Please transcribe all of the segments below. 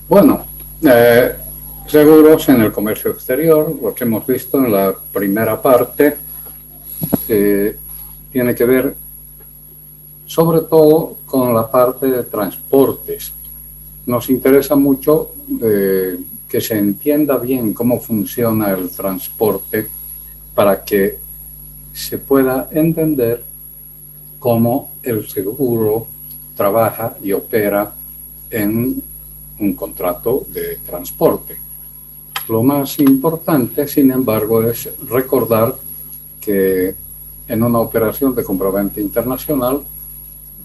Bueno, seguros en el comercio exterior, lo que hemos visto en la primera parte, tiene que ver sobre todo con la parte de transportes. Nos interesa mucho que se entienda bien cómo funciona el transporte para que se pueda entender cómo el seguro trabaja y opera en un contrato de transporte. Lo más importante, sin embargo, es recordar que en una operación de compraventa internacional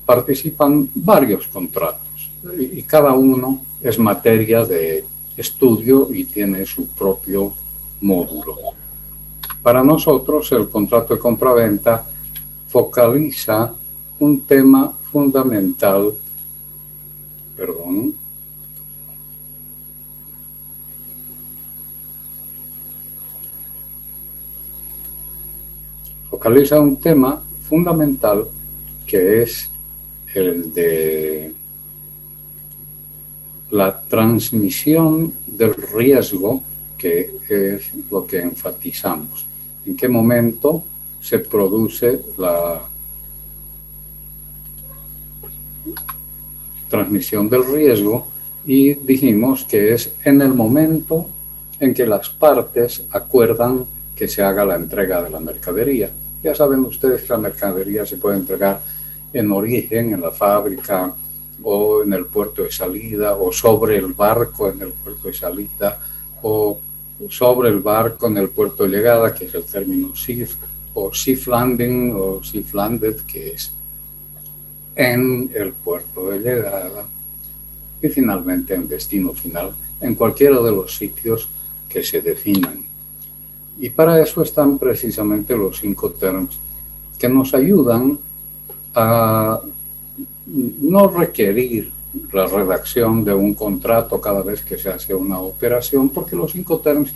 participan varios contratos y cada uno es materia de estudio y tiene su propio módulo. Para nosotros, el contrato de compraventa focaliza un tema fundamental, focaliza un tema fundamental que es el de la transmisión del riesgo, que es lo que enfatizamos. ¿En qué momento se produce la transmisión del riesgo? Y dijimos que es en el momento en que las partes acuerdan que se haga la entrega de la mercadería. Ya saben ustedes que la mercadería se puede entregar en origen, en la fábrica, o en el puerto de salida, o sobre el barco en el puerto de salida, o sobre el barco en el puerto de llegada, que es el término SIF, o SIF landing, o SIF landed, que es en el puerto de llegada, y finalmente en destino final, en cualquiera de los sitios que se definan. Y para eso están precisamente los Incoterms, que nos ayudan a no requerir la redacción de un contrato cada vez que se hace una operación, porque los Incoterms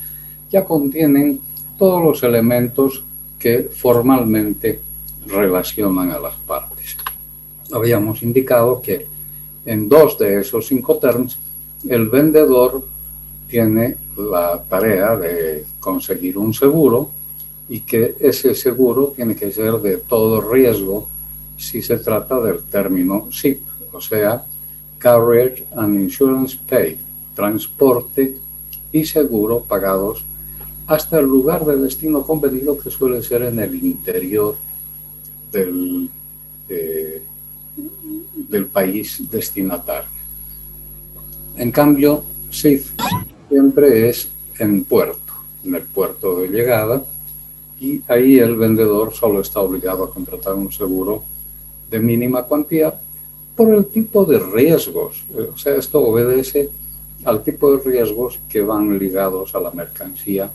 ya contienen todos los elementos que formalmente relacionan a las partes. Habíamos indicado que en dos de esos Incoterms el vendedor tiene la tarea de conseguir un seguro y que ese seguro tiene que ser de todo riesgo si se trata del término SIP, o sea, Carriage and Insurance Paid, transporte y seguro pagados hasta el lugar de destino convenido, que suele ser en el interior del país destinatario. En cambio, SIF siempre es en puerto, en el puerto de llegada, y ahí el vendedor solo está obligado a contratar un seguro de mínima cuantía por el tipo de riesgos. O sea, esto obedece al tipo de riesgos que van ligados a la mercancía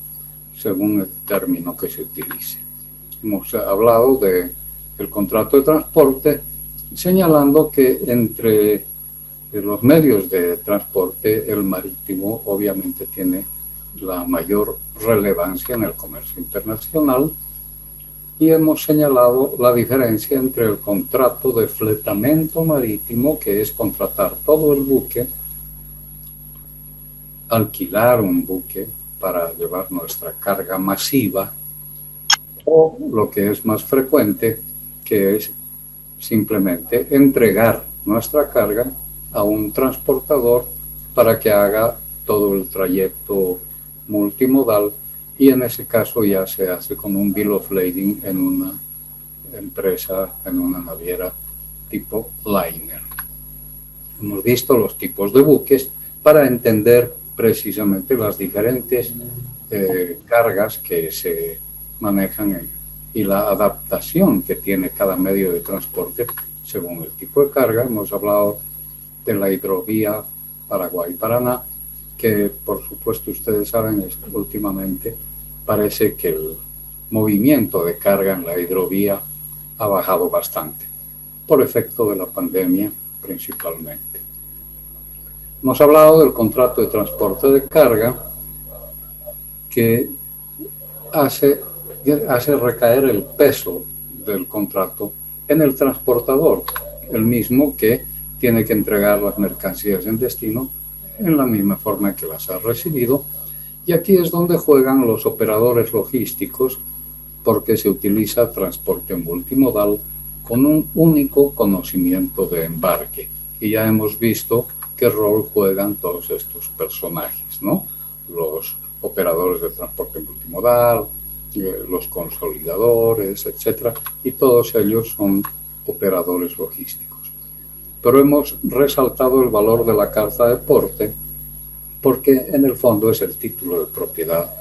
según el término que se utilice. Hemos hablado del contrato de transporte, señalando que entre los medios de transporte, el marítimo obviamente tiene la mayor relevancia en el comercio internacional, y hemos señalado la diferencia entre el contrato de fletamento marítimo, que es contratar todo el buque, alquilar un buque para llevar nuestra carga masiva, o lo que es más frecuente, que es simplemente entregar nuestra carga a un transportador para que haga todo el trayecto multimodal, y en ese caso ya se hace con un bill of lading en una empresa, en una naviera tipo liner. Hemos visto los tipos de buques para entender precisamente las diferentes cargas que se manejan y la adaptación que tiene cada medio de transporte según el tipo de carga. Hemos hablado de la hidrovía Paraguay-Paraná, que por supuesto ustedes saben, últimamente parece que el movimiento de carga en la hidrovía ha bajado bastante, por efecto de la pandemia principalmente. Hemos hablado del contrato de transporte de carga, que hace recaer el peso del contrato en el transportador, el mismo que tiene que entregar las mercancías en destino en la misma forma que las ha recibido. Y aquí es donde juegan los operadores logísticos, porque se utiliza transporte multimodal con un único conocimiento de embarque. Y ya hemos visto qué rol juegan todos estos personajes, ¿no? Los operadores de transporte multimodal, los consolidadores, etcétera, y todos ellos son operadores logísticos. Pero hemos resaltado el valor de la carta de porte porque en el fondo es el título de propiedad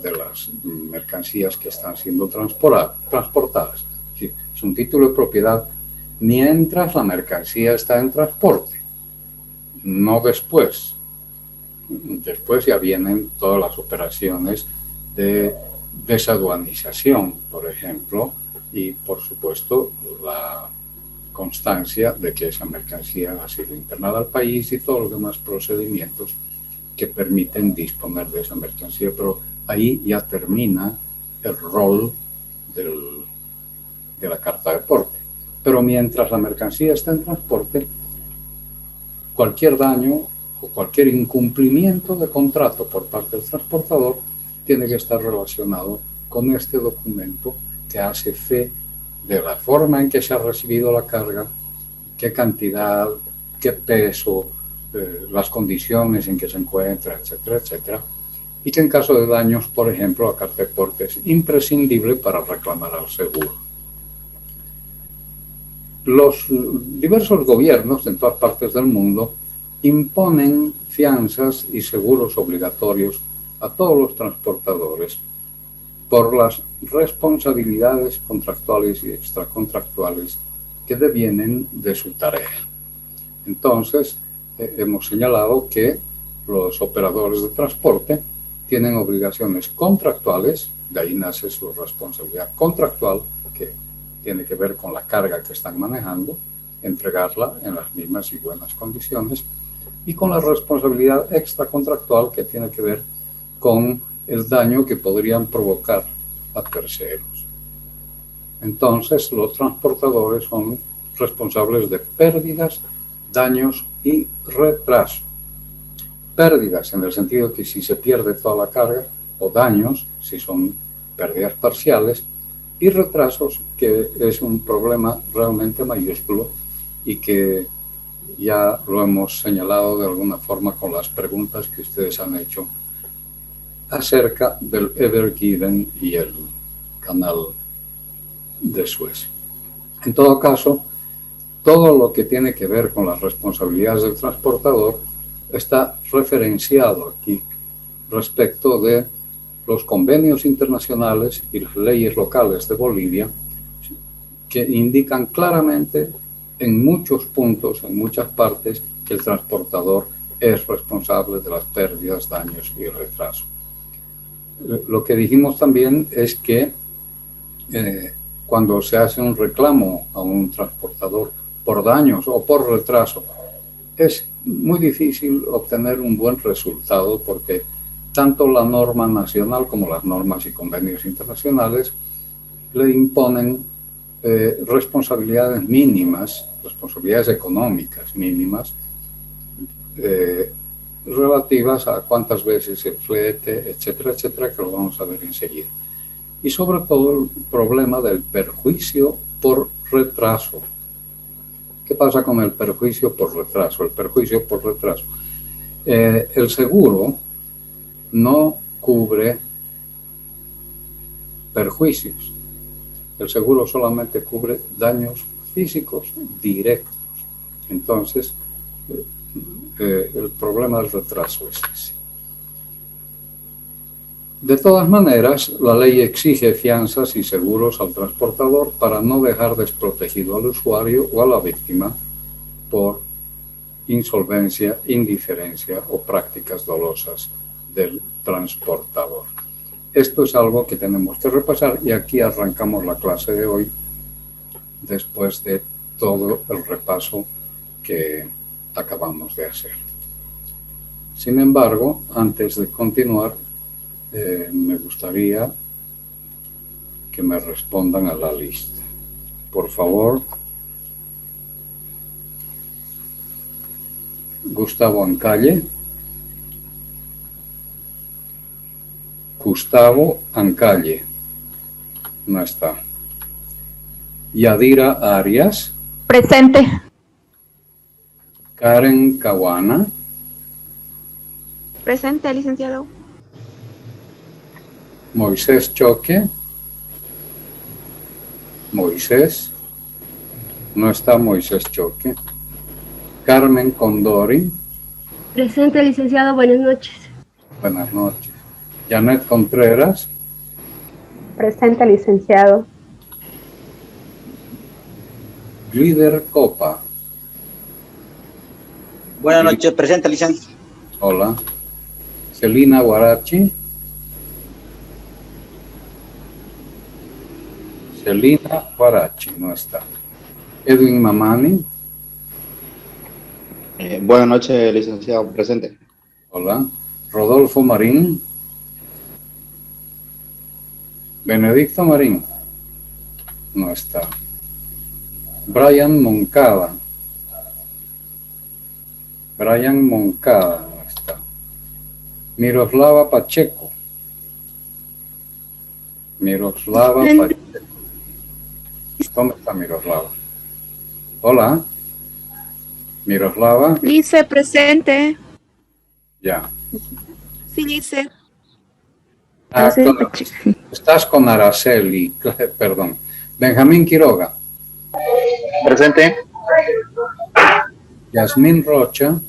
de las mercancías que están siendo transportadas. Es un título de propiedad mientras la mercancía está en transporte, no después. Después ya vienen todas las operaciones de desaduanización, por ejemplo, y por supuesto la constancia de que esa mercancía ha sido internada al país y todos los demás procedimientos que permiten disponer de esa mercancía, pero ahí ya termina el rol de la carta de porte. Pero mientras la mercancía está en transporte, cualquier daño o cualquier incumplimiento de contrato por parte del transportador tiene que estar relacionado con este documento que hace fe de la forma en que se ha recibido la carga, qué cantidad, qué peso, las condiciones en que se encuentra, etcétera, etcétera, y que en caso de daños, por ejemplo, la carta de porte es imprescindible para reclamar al seguro. Los diversos gobiernos en todas partes del mundo imponen fianzas y seguros obligatorios a todos los transportadores por las responsabilidades contractuales y extracontractuales que devienen de su tarea. Entonces, hemos señalado que los operadores de transporte tienen obligaciones contractuales, de ahí nace su responsabilidad contractual, que tiene que ver con la carga que están manejando, entregarla en las mismas y buenas condiciones, y con la responsabilidad extracontractual que tiene que ver con el daño que podrían provocar a terceros. Entonces, los transportadores son responsables de pérdidas, daños y retraso. Pérdidas en el sentido que si se pierde toda la carga, o daños si son pérdidas parciales, y retrasos, que es un problema realmente mayúsculo y que ya lo hemos señalado de alguna forma con las preguntas que ustedes han hecho acerca del Ever Given y el canal de Suez. En todo caso, todo lo que tiene que ver con las responsabilidades del transportador está referenciado aquí respecto de los convenios internacionales y las leyes locales de Bolivia, que indican claramente en muchos puntos, en muchas partes, que el transportador es responsable de las pérdidas, daños y retraso. Lo que dijimos también es que cuando se hace un reclamo a un transportador por daños o por retraso, es muy difícil obtener un buen resultado porque tanto la norma nacional como las normas y convenios internacionales le imponen responsabilidades mínimas, responsabilidades económicas mínimas, relativas a cuántas veces el flete, etcétera, etcétera, que lo vamos a ver enseguida. Y sobre todo el problema del perjuicio por retraso. ¿Qué pasa con el perjuicio por retraso? El perjuicio por retraso. El seguro no cubre perjuicios. El seguro solamente cubre daños físicos directos. Entonces, el problema del retraso es ese. De todas maneras, la ley exige fianzas y seguros al transportador para no dejar desprotegido al usuario o a la víctima por insolvencia, indiferencia o prácticas dolosas del transportador. Esto es algo que tenemos que repasar y aquí arrancamos la clase de hoy después de todo el repaso que acabamos de hacer. Sin embargo, antes de continuar, me gustaría que me respondan a la lista. Por favor, Gustavo Ancalle, Gustavo Ancalle, no está. Yadira Arias. Presente. Karen Caguana. Presente, licenciado. Moisés Choque. Moisés. No está Moisés Choque. Carmen Condori. Presente, licenciado. Buenas noches. Buenas noches. Janet Contreras. Presente, licenciado. Glider Copa. Buenas noches, presente, licenciado. Hola. Celina Guarachi. Celina Guarachi, no está. Edwin Mamani. Buenas noches, licenciado, presente. Hola. Rodolfo Marín. Benedicto Marín. No está. Brian Moncada. Brian Moncada no está. Miroslava Pacheco. Miroslava Pacheco. ¿Dónde está Miroslava? Hola. Miroslava. Lice, presente. Ya. Sí, Lice. Estás con Araceli, perdón. Benjamín Quiroga. Presente. Yasmín Rocha.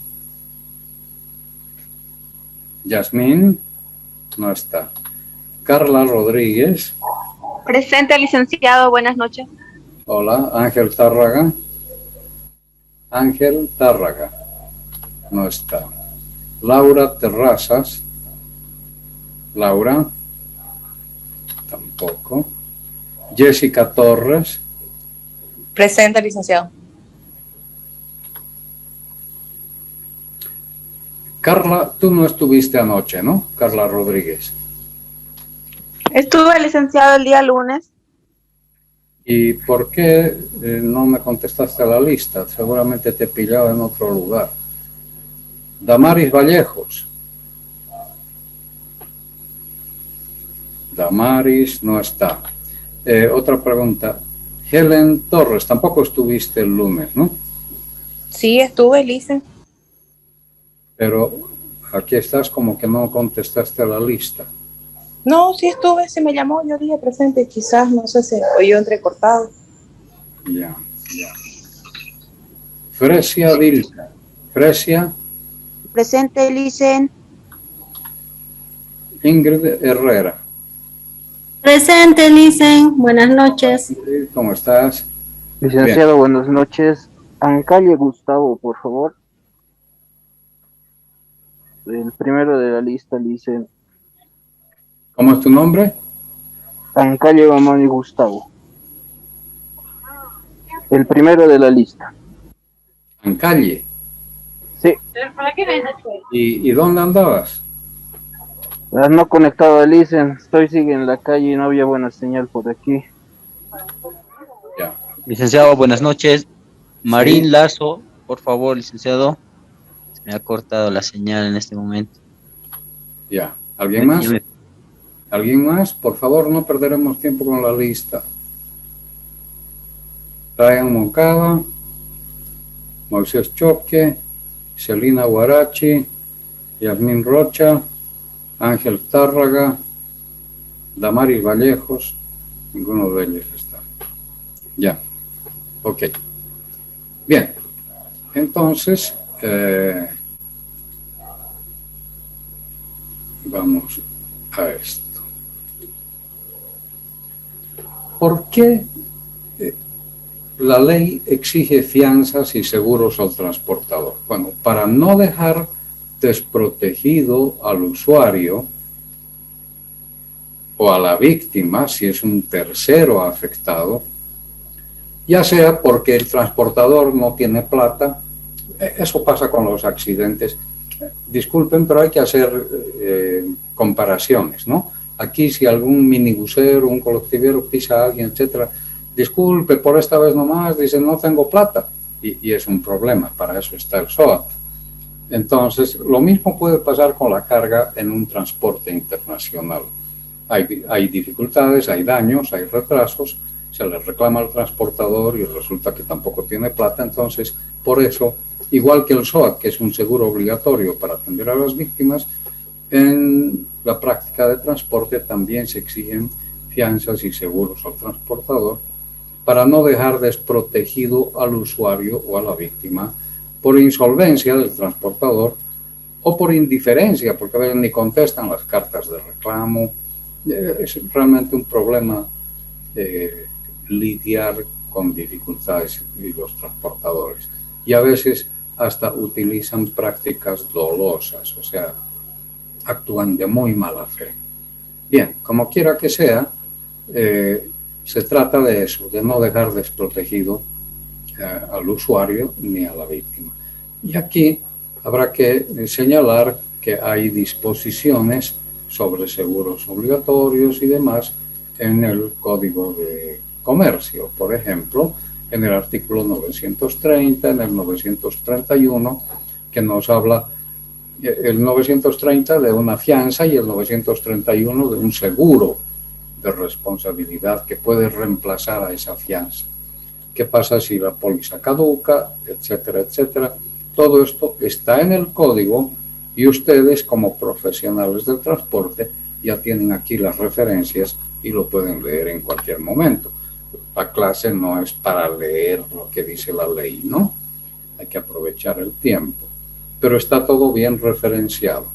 Yasmín no está. Carla Rodríguez. Presente, licenciado. Buenas noches. Hola. Ángel Tárraga. Ángel Tárraga no está. Laura Terrazas. Laura tampoco. Jessica Torres. Presente, licenciado. Carla, tú no estuviste anoche, ¿no? Carla Rodríguez. Estuve, licenciado, el día lunes. ¿Y por qué no me contestaste a la lista? Seguramente te pillaba en otro lugar. Damaris Vallejos. Damaris no está. Otra pregunta. Helen Torres, tampoco estuviste el lunes, ¿no? Sí, estuve, lice. Pero aquí estás como que no contestaste a la lista. No, sí estuve, se me llamó, yo dije presente, quizás, no sé, se oyó entrecortado. Ya. Fresia Dilca. Fresia. Presente, Licen. Ingrid Herrera. Presente, Licen. Buenas noches. Ingrid, ¿cómo estás? Licenciado, Bien. buenas noches. Ancalle Gustavo, por favor. El primero de la lista, Licen. ¿Cómo es tu nombre? Ancalle Mamani Gustavo. El primero de la lista. Ancalle. Sí. ¿Y dónde andabas? No conectado a Licen. Sigue en la calle y no había buena señal por aquí. Ya. Licenciado, buenas noches. Marín Sí. Lazo, por favor, licenciado. Se me ha cortado la señal en este momento. Ya. ¿Alguien más? ¿Alguien más? Por favor, no perderemos tiempo con la lista. Ryan Moncada, Moisés Choque, Celina Guarachi, Yasmín Rocha, Ángel Tárraga, Damaris Vallejos, ninguno de ellos está. Ya, ok. Bien, entonces, vamos a esto. ¿Por qué la ley exige fianzas y seguros al transportador? Bueno, para no dejar desprotegido al usuario o a la víctima, si es un tercero afectado, ya sea porque el transportador no tiene plata, eso pasa con los accidentes. Disculpen, pero hay que hacer comparaciones, ¿no? Aquí si algún minibusero, un colectivero pisa a alguien, etcétera, disculpe, por esta vez nomás, dice, no tengo plata, y es un problema, para eso está el SOAT. Entonces, lo mismo puede pasar con la carga en un transporte internacional. hay dificultades, hay daños, hay retrasos, se le reclama al transportador y resulta que tampoco tiene plata. Entonces, por eso, igual que el SOAT, que es un seguro obligatorio para atender a las víctimas, en la práctica de transporte también se exigen fianzas y seguros al transportador para no dejar desprotegido al usuario o a la víctima por insolvencia del transportador o por indiferencia, porque a veces ni contestan las cartas de reclamo. Es realmente un problema lidiar con dificultades y los transportadores. Y a veces hasta utilizan prácticas dolosas, o sea, actúan de muy mala fe. Bien, como quiera que sea, se trata de eso, de no dejar desprotegido al usuario ni a la víctima. Y aquí habrá que señalar que hay disposiciones sobre seguros obligatorios y demás en el Código de Comercio. Por ejemplo, en el artículo 930, en el 931, que nos habla el 930 de una fianza y el 931 de un seguro de responsabilidad que puede reemplazar a esa fianza. ¿Qué pasa si la póliza caduca? Etcétera, etcétera. Todo esto está en el código y ustedes como profesionales del transporte ya tienen aquí las referencias y lo pueden leer en cualquier momento. La clase no es para leer lo que dice la ley, ¿no? Hay que aprovechar el tiempo. Pero está todo bien referenciado.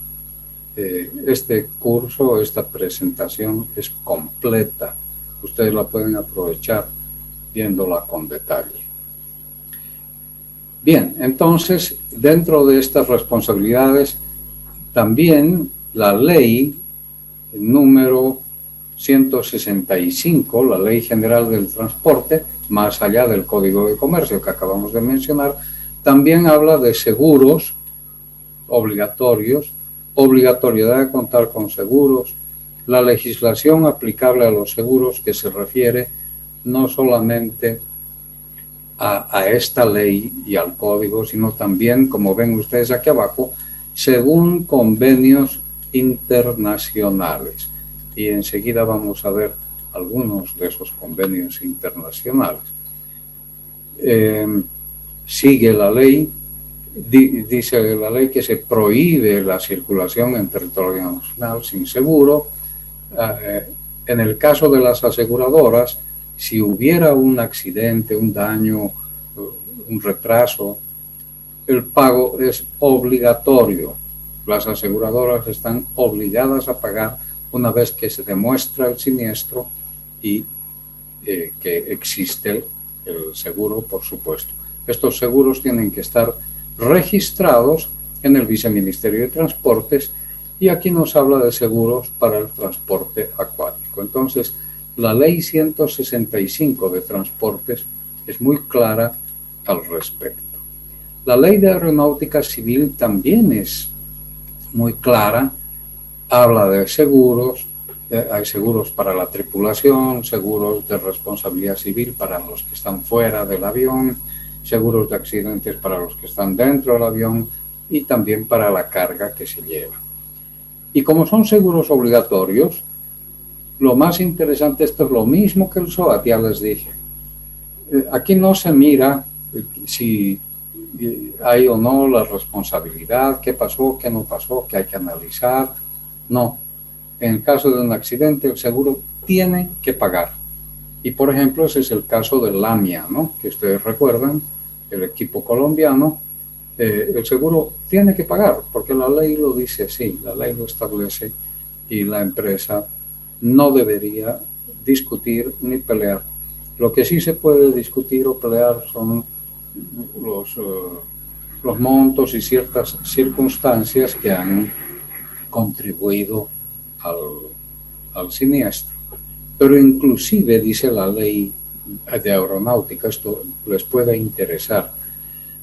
Este curso, esta presentación es completa. Ustedes la pueden aprovechar viéndola con detalle. Bien, entonces, dentro de estas responsabilidades, también la ley número 165, la Ley General del Transporte, más allá del Código de Comercio que acabamos de mencionar, también habla de seguros obligatorios, obligatoriedad de contar con seguros, la legislación aplicable a los seguros que se refiere no solamente a esta ley y al código, sino también, como ven ustedes aquí abajo, según convenios internacionales. Y enseguida vamos a ver algunos de esos convenios internacionales. Sigue la ley, dice la ley que se prohíbe la circulación en territorio nacional sin seguro. En el caso de las aseguradoras, si hubiera un accidente, un daño, un retraso, el pago es obligatorio. Las aseguradoras están obligadas a pagar una vez que se demuestra el siniestro y que existe el seguro, por supuesto. Estos seguros tienen que estar registrados en el Viceministerio de Transportes y aquí nos habla de seguros para el transporte acuático. Entonces, la Ley 165 de Transportes es muy clara al respecto. La Ley de Aeronáutica Civil también es muy clara, habla de seguros, hay seguros para la tripulación, seguros de responsabilidad civil para los que están fuera del avión, seguros de accidentes para los que están dentro del avión y también para la carga que se lleva. Y como son seguros obligatorios, lo más interesante, esto es lo mismo que el SOAT, ya les dije. Aquí no se mira si hay o no la responsabilidad, qué pasó, qué no pasó, qué hay que analizar. No, en el caso de un accidente el seguro tiene que pagar. Y por ejemplo ese es el caso del Lamia, ¿no? Que ustedes recuerdan, el equipo colombiano, el seguro tiene que pagar porque la ley lo dice así, la ley lo establece y la empresa no debería discutir ni pelear. Lo que sí se puede discutir o pelear son los montos y ciertas circunstancias que han contribuido al siniestro. Pero inclusive, dice la ley de aeronáutica, esto les puede interesar,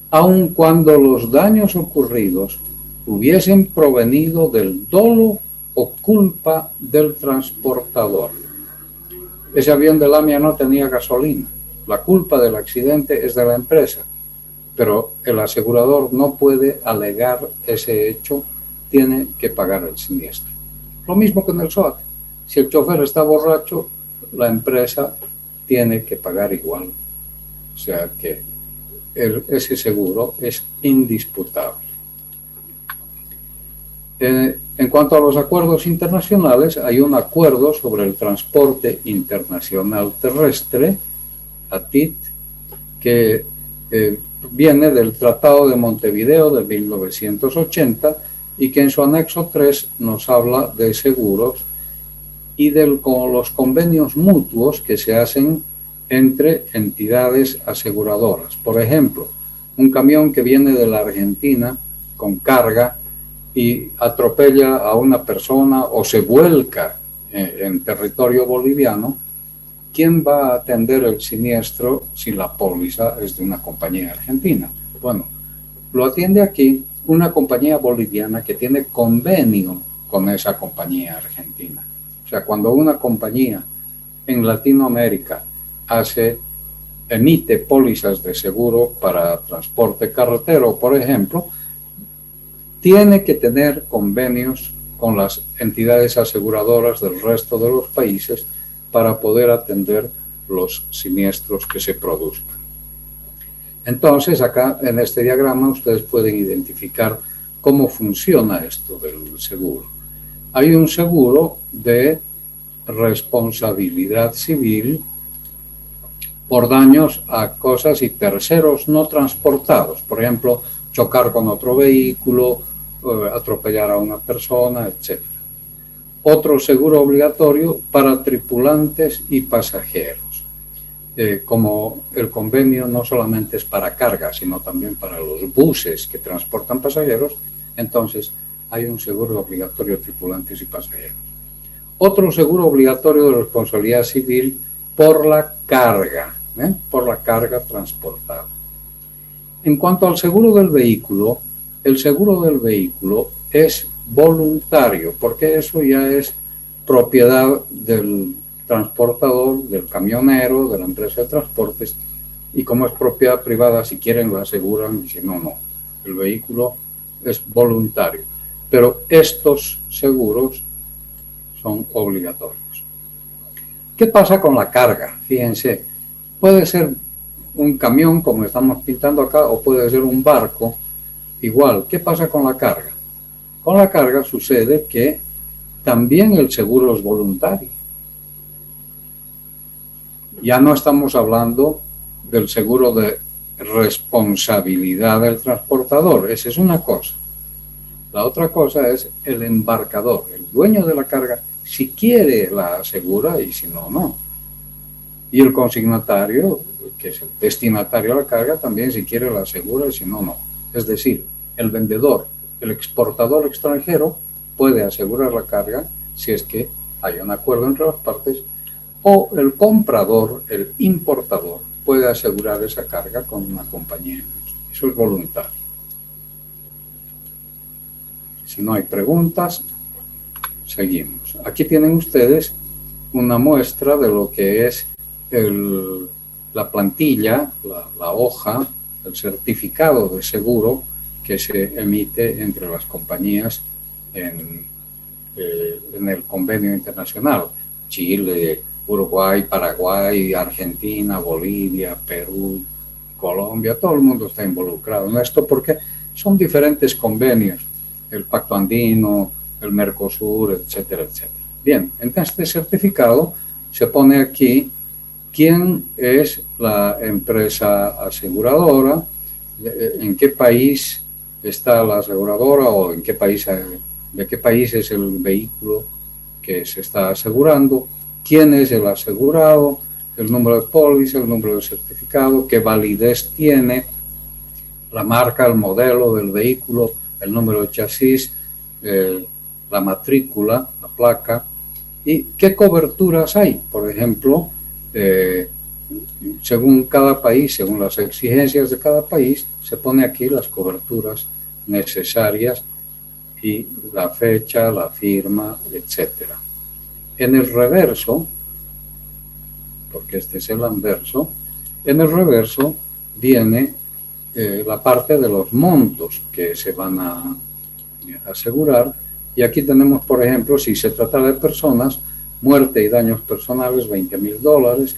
aun cuando los daños ocurridos hubiesen provenido del dolo o culpa del transportador. Ese avión de Lamia no tenía gasolina. La culpa del accidente es de la empresa, pero el asegurador no puede alegar ese hecho, tiene que pagar el siniestro. Lo mismo que en el SOAT. Si el chofer está borracho, la empresa tiene que pagar igual. O sea que ese seguro es indisputable. En cuanto a los acuerdos internacionales, hay un acuerdo sobre el transporte internacional terrestre, ATIT, que viene del Tratado de Montevideo de 1980 y que en su anexo 3 nos habla de seguros y con los convenios mutuos que se hacen entre entidades aseguradoras. Por ejemplo, un camión que viene de la Argentina con carga y atropella a una persona o se vuelca en territorio boliviano, ¿quién va a atender el siniestro si la póliza es de una compañía argentina? Bueno, lo atiende aquí una compañía boliviana que tiene convenio con esa compañía argentina. O sea, cuando una compañía en Latinoamérica emite pólizas de seguro para transporte carretero, por ejemplo, tiene que tener convenios con las entidades aseguradoras del resto de los países para poder atender los siniestros que se produzcan. Entonces, acá en este diagrama ustedes pueden identificar cómo funciona esto del seguro. Hay un seguro de responsabilidad civil por daños a cosas y terceros no transportados. Por ejemplo, chocar con otro vehículo, atropellar a una persona, etc. Otro seguro obligatorio para tripulantes y pasajeros. Como el convenio no solamente es para carga, sino también para los buses que transportan pasajeros, entonces hay un seguro obligatorio de tripulantes y pasajeros. Otro seguro obligatorio de responsabilidad civil por la carga transportada. En cuanto al seguro del vehículo, el seguro del vehículo es voluntario, porque eso ya es propiedad del transportador, del camionero, de la empresa de transportes, y como es propiedad privada, si quieren lo aseguran y si no, no. El vehículo es voluntario, pero estos seguros son obligatorios. ¿Qué pasa con la carga? Fíjense, puede ser un camión, como estamos pintando acá, o puede ser un barco. Igual, ¿qué pasa con la carga? Con la carga sucede que también el seguro es voluntario. Ya no estamos hablando del seguro de responsabilidad del transportador, esa es una cosa. La otra cosa es el embarcador, el dueño de la carga, si quiere la asegura y si no, no. Y el consignatario, que es el destinatario a la carga, también si quiere la asegura y si no, no. Es decir, el vendedor, el exportador extranjero puede asegurar la carga si es que hay un acuerdo entre las partes, o el comprador, el importador, puede asegurar esa carga con una compañía. Eso es voluntario. Si no hay preguntas, seguimos. Aquí tienen ustedes una muestra de lo que es la plantilla, la hoja, el certificado de seguro que se emite entre las compañías en el convenio internacional. Chile, Uruguay, Paraguay, Argentina, Bolivia, Perú, Colombia, todo el mundo está involucrado en esto porque son diferentes convenios, el Pacto Andino, el Mercosur, etcétera, etcétera. Bien, en este certificado se pone aquí quién es la empresa aseguradora, en qué país está la aseguradora o de qué país es el vehículo que se está asegurando, quién es el asegurado, el número de póliza, el número de certificado, qué validez tiene, la marca, el modelo del vehículo, el número de chasis, la matrícula, la placa, y qué coberturas hay. Por ejemplo, según cada país, según las exigencias de cada país, se pone aquí las coberturas necesarias y la fecha, la firma, etcétera. En el reverso, porque este es el anverso, en el reverso viene la parte de los montos que se van a asegurar, y aquí tenemos, por ejemplo, si se trata de personas, muerte y daños personales, $20,000,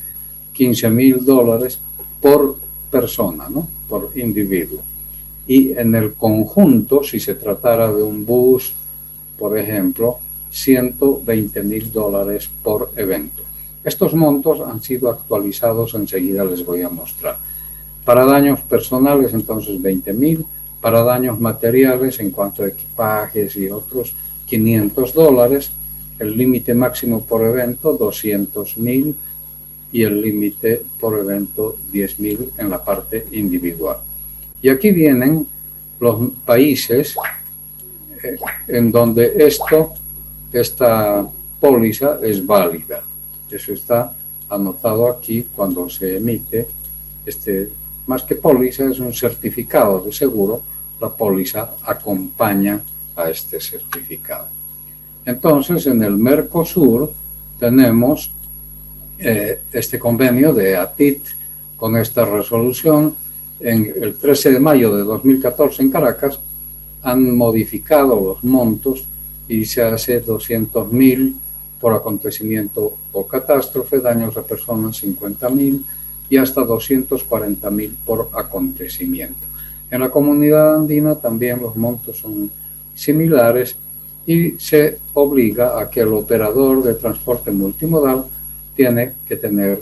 $15,000 por persona, ¿no? Por individuo. Y en el conjunto, si se tratara de un bus, por ejemplo, $120,000 por evento. Estos montos han sido actualizados, enseguida les voy a mostrar. Para daños personales, entonces, $20,000. Para daños materiales, en cuanto a equipajes y otros, $500. El límite máximo por evento, $200,000. Y el límite por evento, $10,000 en la parte individual. Y aquí vienen los países en donde esta póliza es válida. Eso está anotado aquí cuando se emite más que póliza, es un certificado de seguro. La póliza acompaña a este certificado. Entonces, en el Mercosur tenemos este convenio de ATIT con esta resolución. En el 13 de mayo de 2014 en Caracas han modificado los montos y se hace $200,000 por acontecimiento o catástrofe, daños a personas $50,000 y hasta $240,000 por acontecimiento. En la comunidad andina también los montos son similares y se obliga a que el operador de transporte multimodal tiene que tener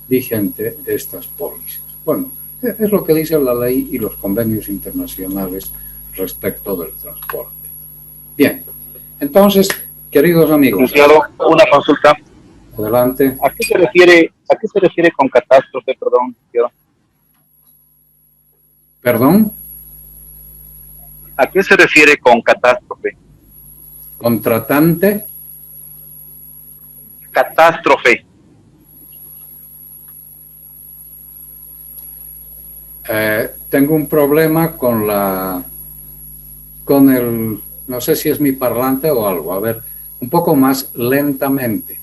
vigente estas pólizas. Bueno, es lo que dice la ley y los convenios internacionales respecto del transporte. Bien, entonces, queridos amigos. Licenciado, una consulta. Adelante. ¿A qué se refiere con catástrofe, perdón? ¿Perdón? ¿A qué se refiere con catástrofe? ¿Contratante? Catástrofe. Tengo un problema con el, no sé si es mi parlante o algo. A ver, un poco más lentamente.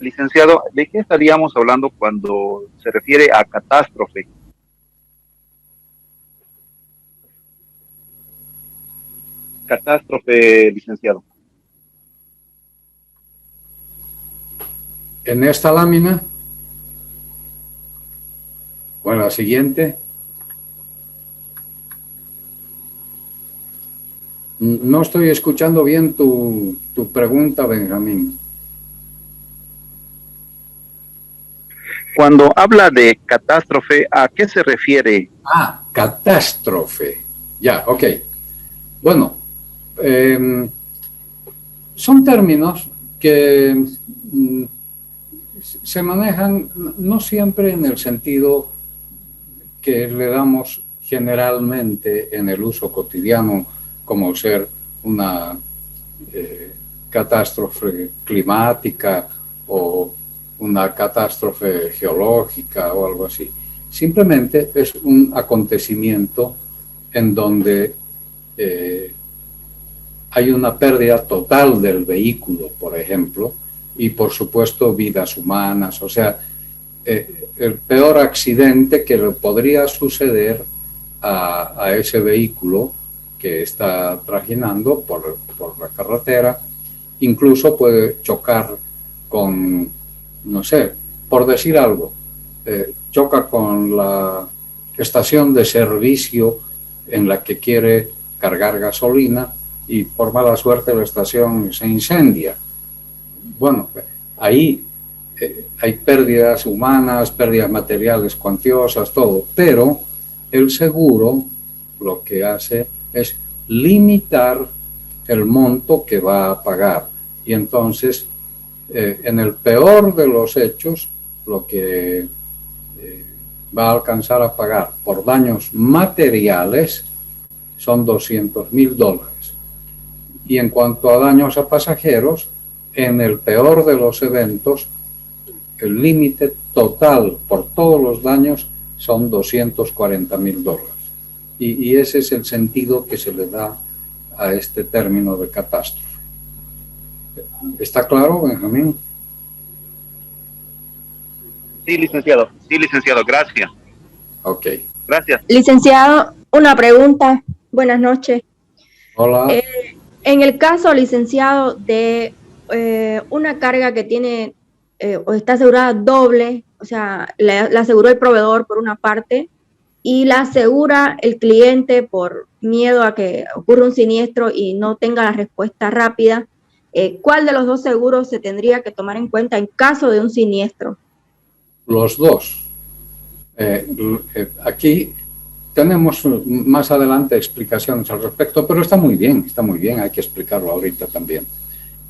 Licenciado, ¿de qué estaríamos hablando cuando se refiere a catástrofe? Catástrofe, licenciado. En esta lámina, bueno, la siguiente. No estoy escuchando bien tu pregunta, Benjamín. Cuando habla de catástrofe, ¿a qué se refiere? Ah, catástrofe. Ya, ok. Bueno, son términos que se manejan no siempre en el sentido que le damos generalmente en el uso cotidiano, como ser una catástrofe climática o una catástrofe geológica o algo así. Simplemente es un acontecimiento en donde hay una pérdida total del vehículo, por ejemplo, y por supuesto vidas humanas. O sea, el peor accidente que le podría suceder a ese vehículo que está trajinando por la carretera, incluso puede chocar con, no sé, por decir algo, choca con la estación de servicio en la que quiere cargar gasolina y por mala suerte la estación se incendia. Bueno, ahí hay pérdidas humanas, pérdidas materiales cuantiosas, todo, pero el seguro lo que hace es limitar el monto que va a pagar. Y entonces, en el peor de los hechos, lo que va a alcanzar a pagar por daños materiales son $200,000. Y en cuanto a daños a pasajeros, en el peor de los eventos, el límite total por todos los daños son $240,000. Y ese es el sentido que se le da a este término de catástrofe. ¿Está claro, Benjamín? Sí, licenciado, gracias. Ok. Gracias. Licenciado, una pregunta. Buenas noches. Hola. En el caso, licenciado, de una carga que tiene o está asegurada doble, o sea, la aseguró el proveedor por una parte y la asegura el cliente por miedo a que ocurra un siniestro y no tenga la respuesta rápida, ¿cuál de los dos seguros se tendría que tomar en cuenta en caso de un siniestro? Los dos. Aquí tenemos más adelante explicaciones al respecto, pero está muy bien, hay que explicarlo ahorita también.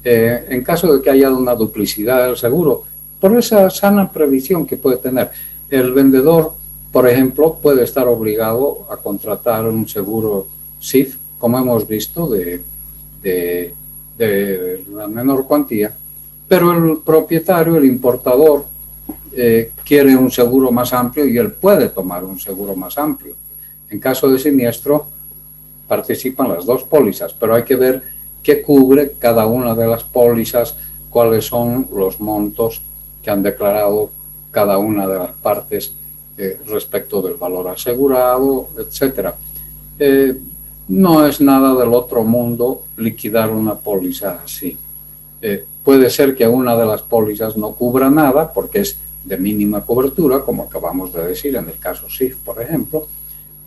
En caso de que haya una duplicidad del seguro, por esa sana previsión que puede tener, el vendedor, por ejemplo, puede estar obligado a contratar un seguro SIF, como hemos visto, de la menor cuantía, pero el propietario, el importador, quiere un seguro más amplio y él puede tomar un seguro más amplio. En caso de siniestro, participan las dos pólizas, pero hay que ver qué cubre cada una de las pólizas, cuáles son los montos que han declarado cada una de las partes respecto del valor asegurado, etcétera. No es nada del otro mundo liquidar una póliza así. Puede ser que una de las pólizas no cubra nada porque es de mínima cobertura, como acabamos de decir en el caso SIF, por ejemplo,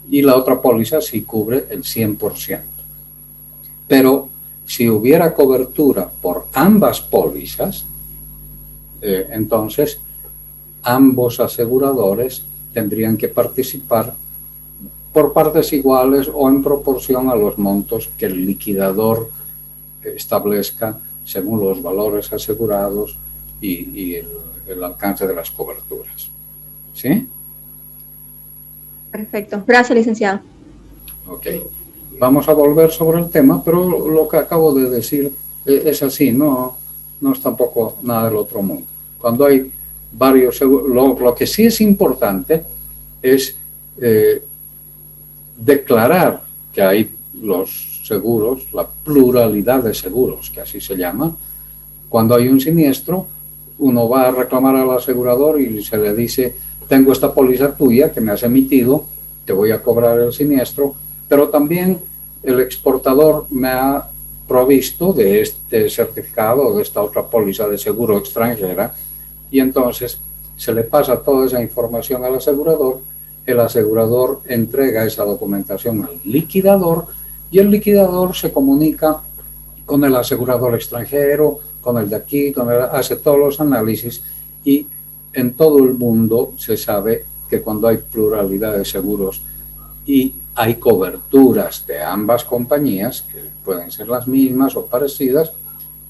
y la otra póliza sí cubre el 100%. Pero si hubiera cobertura por ambas pólizas, entonces ambos aseguradores tendrían que participar por partes iguales o en proporción a los montos que el liquidador establezca según los valores asegurados y el alcance de las coberturas. ¿Sí? Perfecto. Gracias, licenciado. Ok. Vamos a volver sobre el tema, pero lo que acabo de decir es así, no es tampoco nada del otro mundo. Cuando hay varios seguros, lo que sí es importante es declarar que hay los seguros, la pluralidad de seguros, que así se llama. Cuando hay un siniestro, uno va a reclamar al asegurador y se le dice, tengo esta póliza tuya que me has emitido, te voy a cobrar el siniestro, pero también el exportador me ha provisto de este certificado o de esta otra póliza de seguro extranjera, y entonces se le pasa toda esa información al asegurador, el asegurador entrega esa documentación al liquidador y el liquidador se comunica con el asegurador extranjero, con el de aquí, hace todos los análisis, y en todo el mundo se sabe que cuando hay pluralidad de seguros y hay coberturas de ambas compañías, que pueden ser las mismas o parecidas,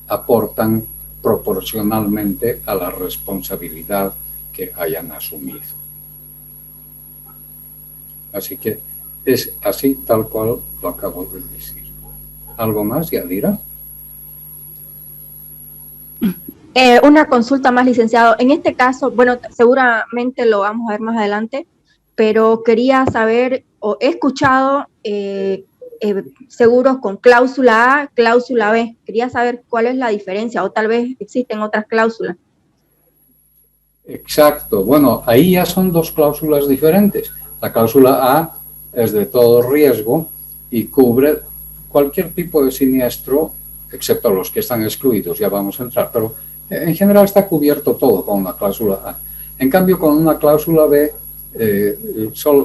aportan proporcionalmente a la responsabilidad que hayan asumido. Así que es así tal cual lo acabo de decir. ¿Algo más, Yadira? Una consulta más, licenciado. En este caso, bueno, seguramente lo vamos a ver más adelante, pero quería saber, o he escuchado seguros con cláusula A, cláusula B. Quería saber cuál es la diferencia, o tal vez existen otras cláusulas. Exacto. Bueno, ahí ya son dos cláusulas diferentes. La cláusula A es de todo riesgo y cubre cualquier tipo de siniestro, excepto los que están excluidos, ya vamos a entrar, pero en general está cubierto todo con una cláusula A. En cambio, con una cláusula B,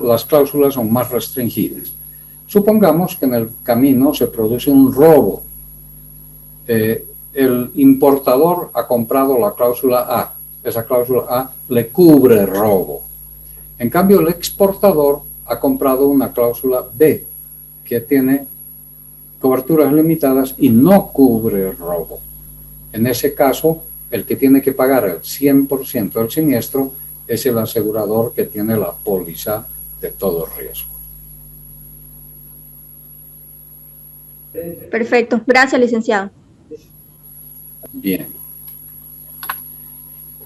las cláusulas son más restringidas. Supongamos que en el camino se produce un robo. El importador ha comprado la cláusula A. Esa cláusula A le cubre robo. En cambio, el exportador ha comprado una cláusula B que tiene coberturas limitadas y no cubre robo. En ese caso, el que tiene que pagar el 100% del siniestro es el asegurador que tiene la póliza de todo riesgo. Perfecto. Gracias, licenciado. Bien.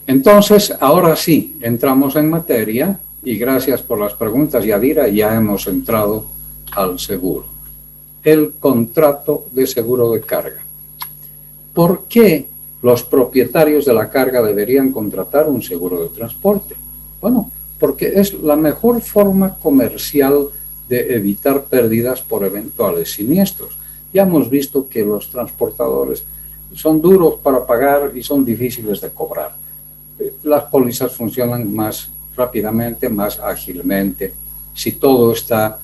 Entonces, ahora sí, entramos en materia y gracias por las preguntas, Yadira, ya hemos entrado al seguro. El contrato de seguro de carga. ¿Por qué los propietarios de la carga deberían contratar un seguro de transporte? Bueno, porque es la mejor forma comercial de evitar pérdidas por eventuales siniestros. Ya hemos visto que los transportadores son duros para pagar y son difíciles de cobrar. Las pólizas funcionan más rápidamente, más ágilmente, si todo está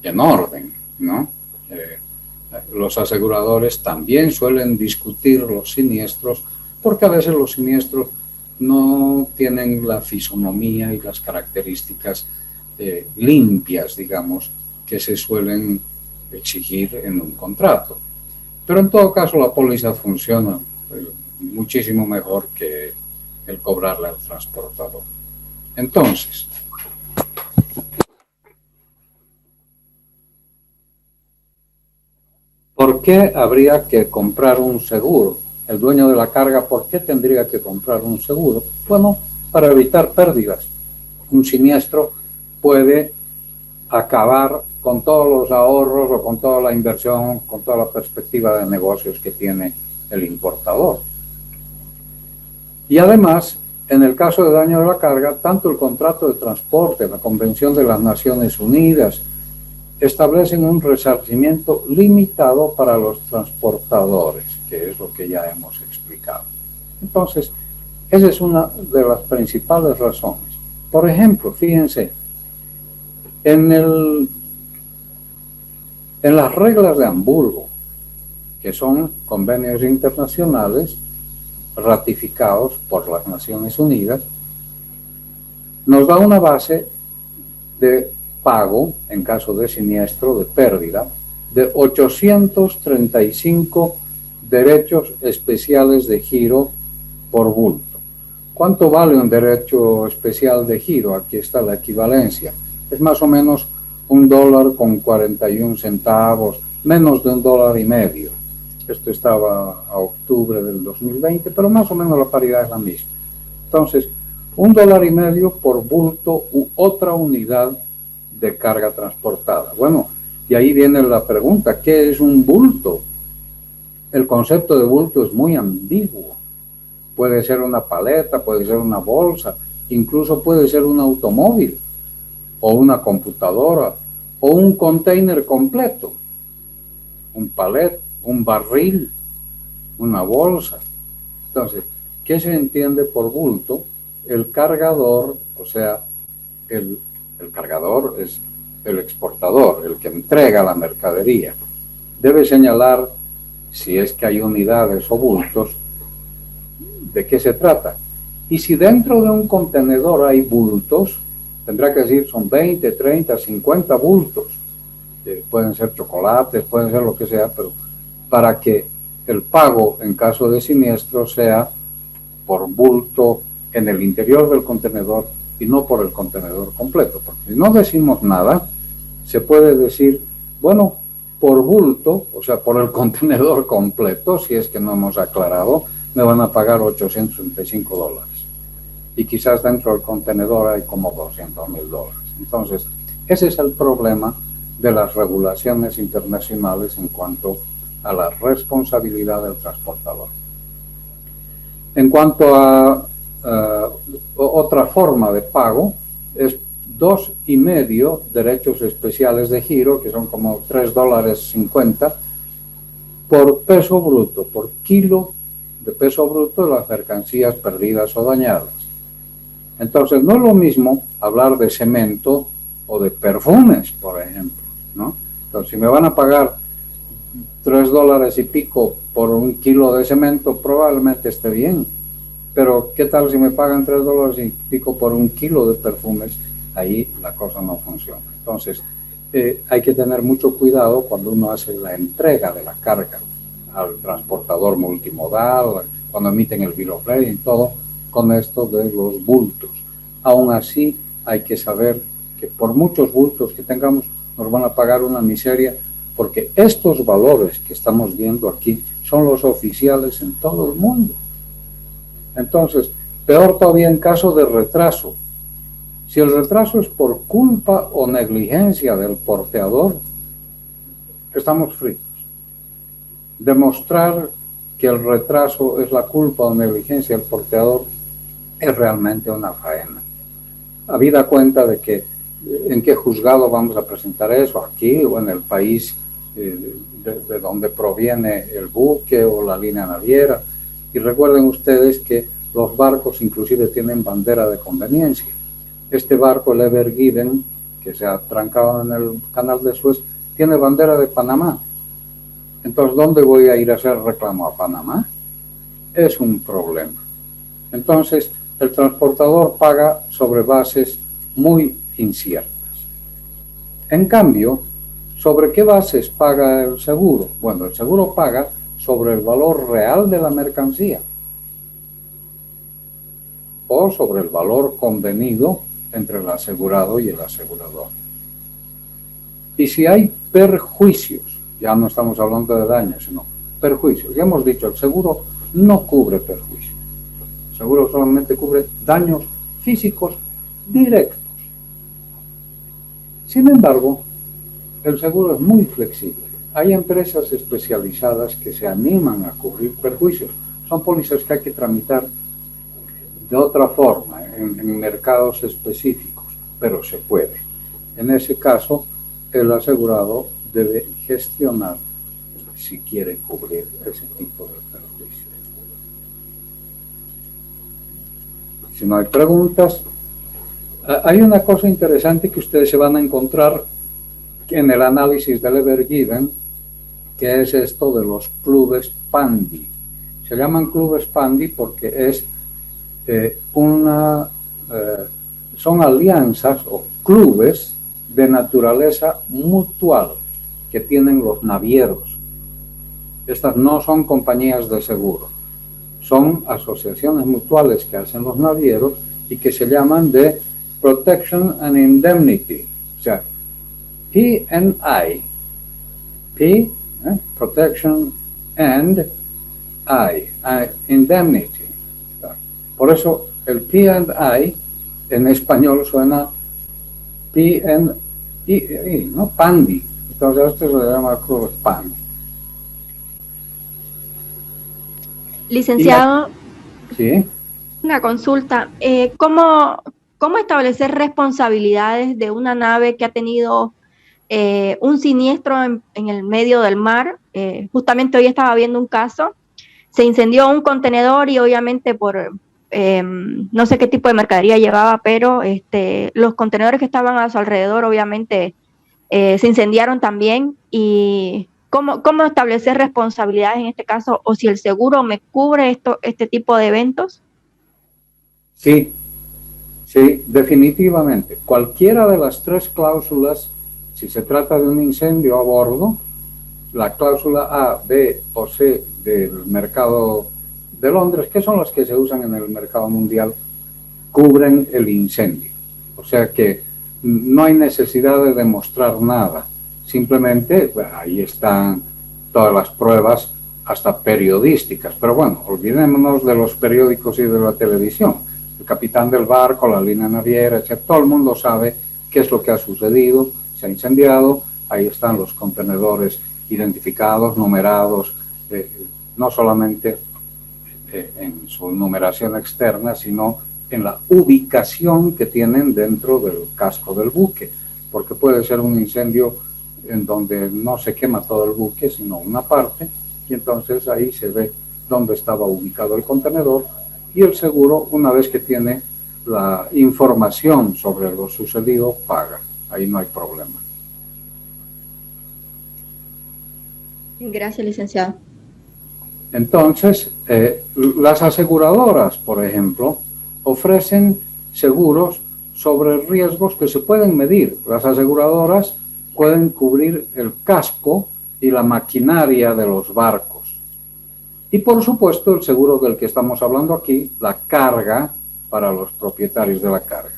en orden, ¿no? Los aseguradores también suelen discutir los siniestros, porque a veces los siniestros no tienen la fisonomía y las características limpias, digamos, que se suelen exigir en un contrato. Pero en todo caso la póliza funciona muchísimo mejor que el cobrarle al transportador. Entonces, ¿por qué habría que comprar un seguro? El dueño de la carga, ¿por qué tendría que comprar un seguro? Bueno, para evitar pérdidas. Un siniestro puede acabar con todos los ahorros o con toda la inversión, con toda la perspectiva de negocios que tiene el importador. Y además, en el caso de daño de la carga, tanto el contrato de transporte, la Convención de las Naciones Unidas, establecen un resarcimiento limitado para los transportadores, que es lo que ya hemos explicado. Entonces, esa es una de las principales razones. Por ejemplo, fíjense, en las reglas de Hamburgo, que son convenios internacionales ratificados por las Naciones Unidas, nos da una base de pago en caso de siniestro, de pérdida, de 835 derechos especiales de giro por bulto. ¿Cuánto vale un derecho especial de giro? Aquí está la equivalencia. Es más o menos $1.41, menos de $1.50. Esto estaba a octubre del 2020, pero más o menos la paridad es la misma. Entonces, $1.50 por bulto u otra unidad de carga transportada. Bueno, y ahí viene la pregunta, ¿qué es un bulto? El concepto de bulto es muy ambiguo. Puede ser una paleta, puede ser una bolsa, incluso puede ser un automóvil, o una computadora, o un container completo, un palet, un barril, una bolsa. Entonces, ¿qué se entiende por bulto? El cargador, o sea, el cargador es el exportador, el que entrega la mercadería. Debe señalar, si es que hay unidades o bultos, de qué se trata. Y si dentro de un contenedor hay bultos, tendrá que decir son 20, 30, 50 bultos. Pueden ser chocolates, pueden ser lo que sea, pero para que el pago en caso de siniestro sea por bulto en el interior del contenedor y no por el contenedor completo. Porque si no decimos nada, se puede decir, bueno, por bulto, o sea, por el contenedor completo, si es que no hemos aclarado, me van a pagar $835. Y quizás dentro del contenedor hay como $200,000. Entonces, ese es el problema de las regulaciones internacionales en cuanto a la responsabilidad del transportador. En cuanto a otra forma de pago, es 2,5 derechos especiales de giro, que son como $3.50 por peso bruto, por kilo de peso bruto de las mercancías perdidas o dañadas. Entonces, no es lo mismo hablar de cemento o de perfumes, por ejemplo, ¿no? Entonces, si me van a pagar $3 y pico por un kilo de cemento, probablemente esté bien. Pero, ¿qué tal si me pagan $3 y pico por un kilo de perfumes? Ahí la cosa no funciona. Entonces, hay que tener mucho cuidado cuando uno hace la entrega de la carga al transportador multimodal, cuando emiten el bill of lading y todo, con esto de los bultos. Aún así, hay que saber que por muchos bultos que tengamos, nos van a pagar una miseria, porque estos valores que estamos viendo aquí son los oficiales en todo el mundo. Entonces, peor todavía en caso de retraso. Si el retraso es por culpa o negligencia del porteador, estamos fritos. Demostrar que el retraso es la culpa o negligencia del porteador es realmente una faena. Habida cuenta de que en qué juzgado vamos a presentar eso, aquí o en el país de dónde proviene el buque o la línea naviera. Y recuerden ustedes que los barcos inclusive tienen bandera de conveniencia. Este barco, el Ever Given, que se ha trancado en el canal de Suez, tiene bandera de Panamá. Entonces, ¿dónde voy a ir a hacer reclamo? ¿A Panamá? Es un problema. Entonces, el transportador paga sobre bases muy inciertas. En cambio, ¿sobre qué bases paga el seguro? Bueno, el seguro paga sobre el valor real de la mercancía o sobre el valor convenido entre el asegurado y el asegurador. Y si hay perjuicios, ya no estamos hablando de daños, sino perjuicios. Ya hemos dicho, el seguro no cubre perjuicios. El seguro solamente cubre daños físicos directos. Sin embargo, el seguro es muy flexible. Hay empresas especializadas que se animan a cubrir perjuicios. Son pólizas que hay que tramitar de otra forma, en mercados específicos, pero se puede. En ese caso, el asegurado debe gestionar si quiere cubrir ese tipo de perjuicios. Si no hay preguntas, hay una cosa interesante que ustedes se van a encontrar en el análisis del Ever Given, que es esto de los clubes PANDI. Se llaman clubes PANDI porque es son alianzas o clubes de naturaleza mutual que tienen los navieros. Estas no son compañías de seguro, son asociaciones mutuales que hacen los navieros y que se llaman de Protection and Indemnity, o sea, P&I, Protection and Indemnity. Por eso el P&I en español suena P&I, ¿no? PANDI. Entonces esto se llama club PANDI. Licenciado, Sí. una consulta. ¿Cómo establecer responsabilidades de una nave que ha tenido un siniestro en el medio del mar? Justamente hoy estaba viendo un caso. Se incendió un contenedor y obviamente no sé qué tipo de mercadería llevaba, pero los contenedores que estaban a su alrededor obviamente se incendiaron también. Y ¿cómo establecer responsabilidades en este caso? ¿O si el seguro me cubre este tipo de eventos? Sí, definitivamente. Cualquiera de las tres cláusulas, si se trata de un incendio a bordo, la cláusula A, B o C del mercado de Londres, que son las que se usan en el mercado mundial, cubren el incendio. O sea que no hay necesidad de demostrar nada. Simplemente, pues, ahí están todas las pruebas, hasta periodísticas. Pero bueno, olvidémonos de los periódicos y de la televisión. El capitán del barco, la línea naviera, etc. Todo el mundo sabe qué es lo que ha sucedido. Se ha incendiado, ahí están los contenedores identificados, numerados, no solamente en su numeración externa, sino en la ubicación que tienen dentro del casco del buque, porque puede ser un incendio en donde no se quema todo el buque, sino una parte, y entonces ahí se ve dónde estaba ubicado el contenedor, y el seguro, una vez que tiene la información sobre lo sucedido, paga. Ahí no hay problema. Gracias, licenciado. Entonces, las aseguradoras, por ejemplo, ofrecen seguros sobre riesgos que se pueden medir. Las aseguradoras pueden cubrir el casco y la maquinaria de los barcos. Y por supuesto, el seguro del que estamos hablando aquí, la carga para los propietarios de la carga.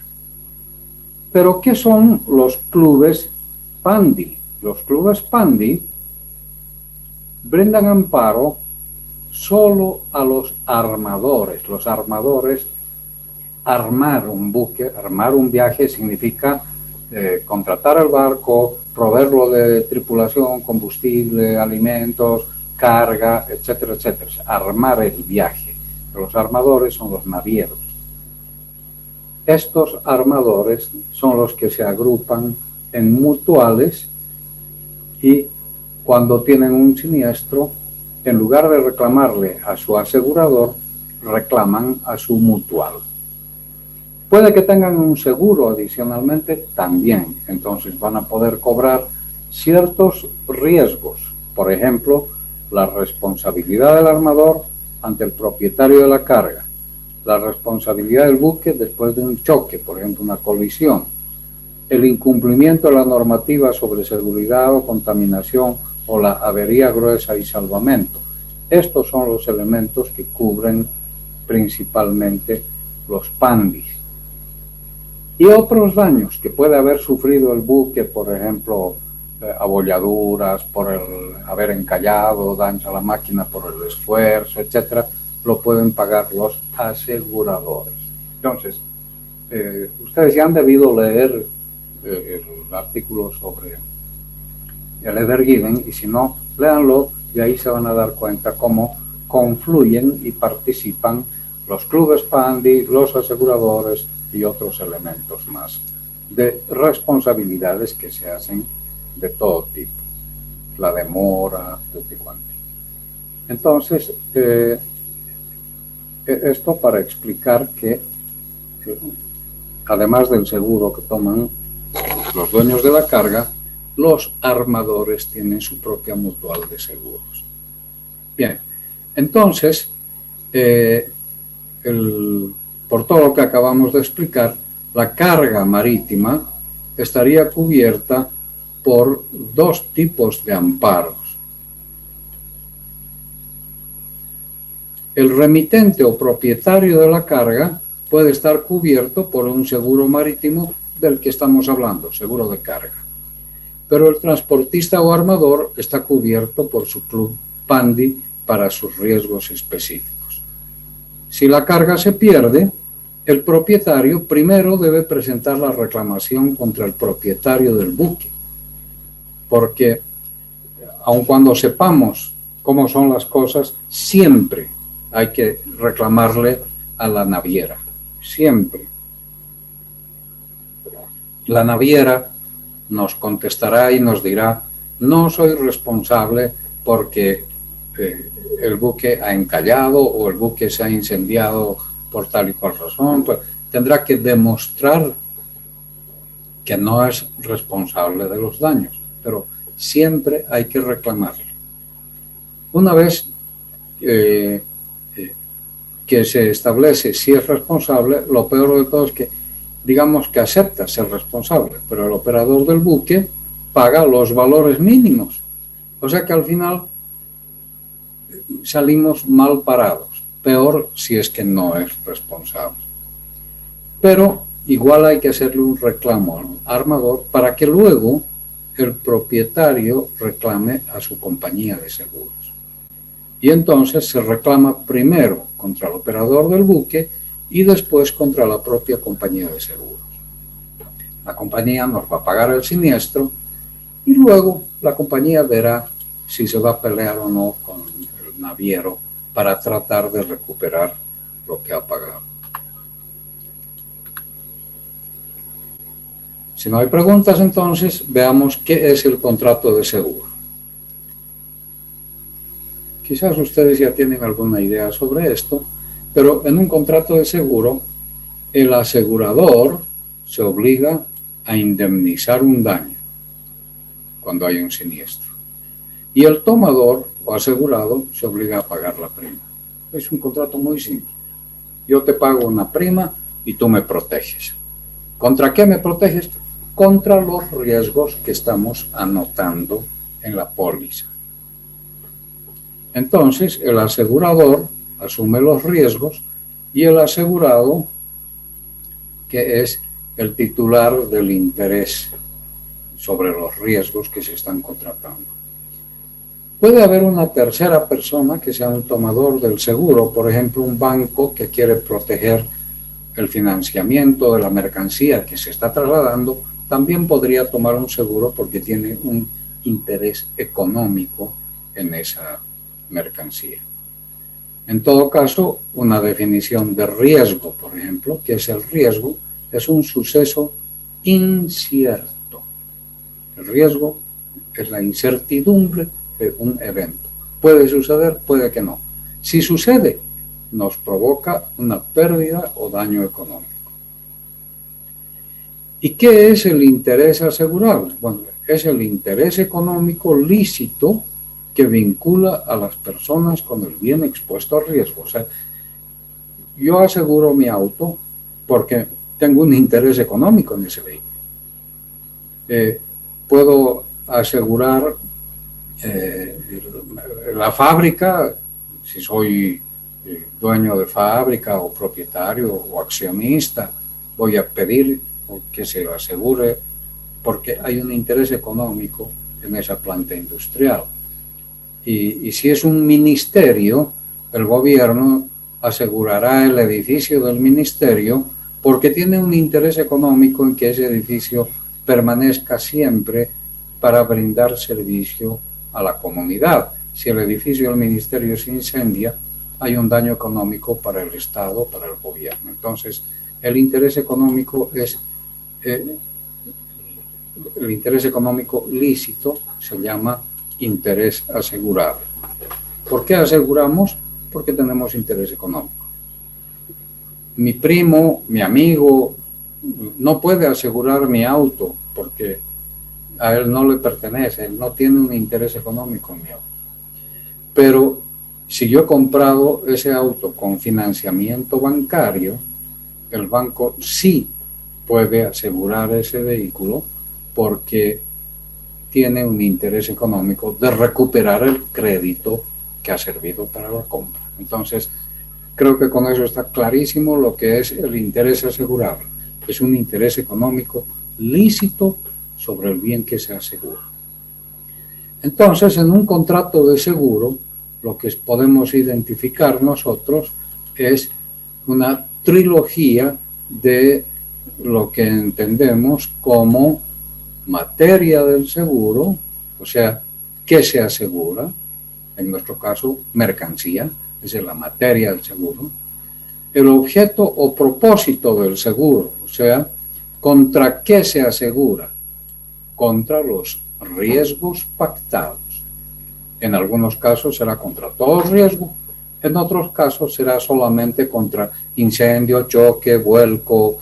Pero, ¿qué son los clubes PANDI? Los clubes PANDI brindan amparo solo a los armadores. Los armadores, armar un buque, armar un viaje significa contratar el barco, proveerlo de tripulación, combustible, alimentos, carga, etcétera, etcétera. Armar el viaje. Los armadores son los navieros. Estos armadores son los que se agrupan en mutuales y cuando tienen un siniestro, en lugar de reclamarle a su asegurador, reclaman a su mutual. Puede que tengan un seguro adicionalmente también, entonces van a poder cobrar ciertos riesgos, por ejemplo, la responsabilidad del armador ante el propietario de la carga, la responsabilidad del buque después de un choque, por ejemplo, una colisión, el incumplimiento de la normativa sobre seguridad o contaminación o la avería gruesa y salvamento. Estos son los elementos que cubren principalmente los PANDIs. Y otros daños que puede haber sufrido el buque, por ejemplo, abolladuras, por el haber encallado, daños a la máquina por el esfuerzo, etcétera, lo pueden pagar los aseguradores. Entonces, ustedes ya han debido leer el artículo sobre el Evergiven, y si no, léanlo y ahí se van a dar cuenta cómo confluyen y participan los clubes PANDI, los aseguradores y otros elementos más de responsabilidades que se hacen de todo tipo, la demora, tutti quanti. Entonces, esto para explicar que además del seguro que toman los dueños de la carga, los armadores tienen su propia mutual de seguros. Bien, entonces, por todo lo que acabamos de explicar, la carga marítima estaría cubierta por dos tipos de amparos. El remitente o propietario de la carga puede estar cubierto por un seguro marítimo del que estamos hablando, seguro de carga. Pero el transportista o armador está cubierto por su club PANDI para sus riesgos específicos. Si la carga se pierde, el propietario primero debe presentar la reclamación contra el propietario del buque, porque aun cuando sepamos cómo son las cosas, siempre hay que reclamarle a la naviera, siempre. La naviera nos contestará y nos dirá: no soy responsable porque el buque ha encallado o el buque se ha incendiado por tal y cual razón. Pues tendrá que demostrar que no es responsable de los daños, pero siempre hay que reclamarlo. Una vez que se establece si es responsable, lo peor de todo es que digamos que acepta ser responsable, pero el operador del buque paga los valores mínimos. O sea que al final salimos mal parados, peor si es que no es responsable. Pero igual hay que hacerle un reclamo al armador para que luego el propietario reclame a su compañía de seguros. Y entonces se reclama primero contra el operador del buque y después contra la propia compañía de seguros. La compañía nos va a pagar el siniestro y luego la compañía verá si se va a pelear o no con el naviero para tratar de recuperar lo que ha pagado. Si no hay preguntas, entonces veamos qué es el contrato de seguro. Quizás ustedes ya tienen alguna idea sobre esto, pero en un contrato de seguro, el asegurador se obliga a indemnizar un daño cuando hay un siniestro. Y el tomador o asegurado se obliga a pagar la prima. Es un contrato muy simple. Yo te pago una prima y tú me proteges. ¿Contra qué me proteges? Contra los riesgos que estamos anotando en la póliza. Entonces, el asegurador asume los riesgos y el asegurado, que es el titular del interés sobre los riesgos que se están contratando. Puede haber una tercera persona que sea un tomador del seguro, por ejemplo, un banco que quiere proteger el financiamiento de la mercancía que se está trasladando, también podría tomar un seguro porque tiene un interés económico en esa mercancía. En todo caso, una definición de riesgo, por ejemplo, que es el riesgo, es un suceso incierto. El riesgo es la incertidumbre un evento. Puede suceder, puede que no. Si sucede, nos provoca una pérdida o daño económico. ¿Y qué es el interés asegurable? Bueno, es el interés económico lícito que vincula a las personas con el bien expuesto a riesgo. O sea, yo aseguro mi auto porque tengo un interés económico en ese vehículo. Puedo asegurar la fábrica, si soy dueño de fábrica o propietario o accionista, voy a pedir que se asegure porque hay un interés económico en esa planta industrial. Y si es un ministerio, el gobierno asegurará el edificio del ministerio porque tiene un interés económico en que ese edificio permanezca siempre para brindar servicio a la comunidad. Si el edificio del ministerio se incendia, hay un daño económico para el Estado, para el gobierno. Entonces, el interés económico es el interés económico lícito, se llama interés asegurable. ¿Por qué aseguramos? Porque tenemos interés económico. Mi primo, mi amigo, no puede asegurar mi auto porque a él no le pertenece, él no tiene un interés económico en mi auto. Pero si yo he comprado ese auto con financiamiento bancario, el banco sí puede asegurar ese vehículo porque tiene un interés económico de recuperar el crédito que ha servido para la compra. Entonces, creo que con eso está clarísimo lo que es el interés asegurable. Es un interés económico lícito sobre el bien que se asegura. Entonces, en un contrato de seguro, lo que podemos identificar nosotros es una trilogía de lo que entendemos como materia del seguro, o sea, ¿qué se asegura? En nuestro caso, mercancía, esa es la materia del seguro. El objeto o propósito del seguro, o sea, ¿contra qué se asegura? Contra los riesgos pactados. En algunos casos será contra todo riesgo, en otros casos será solamente contra incendio, choque, vuelco,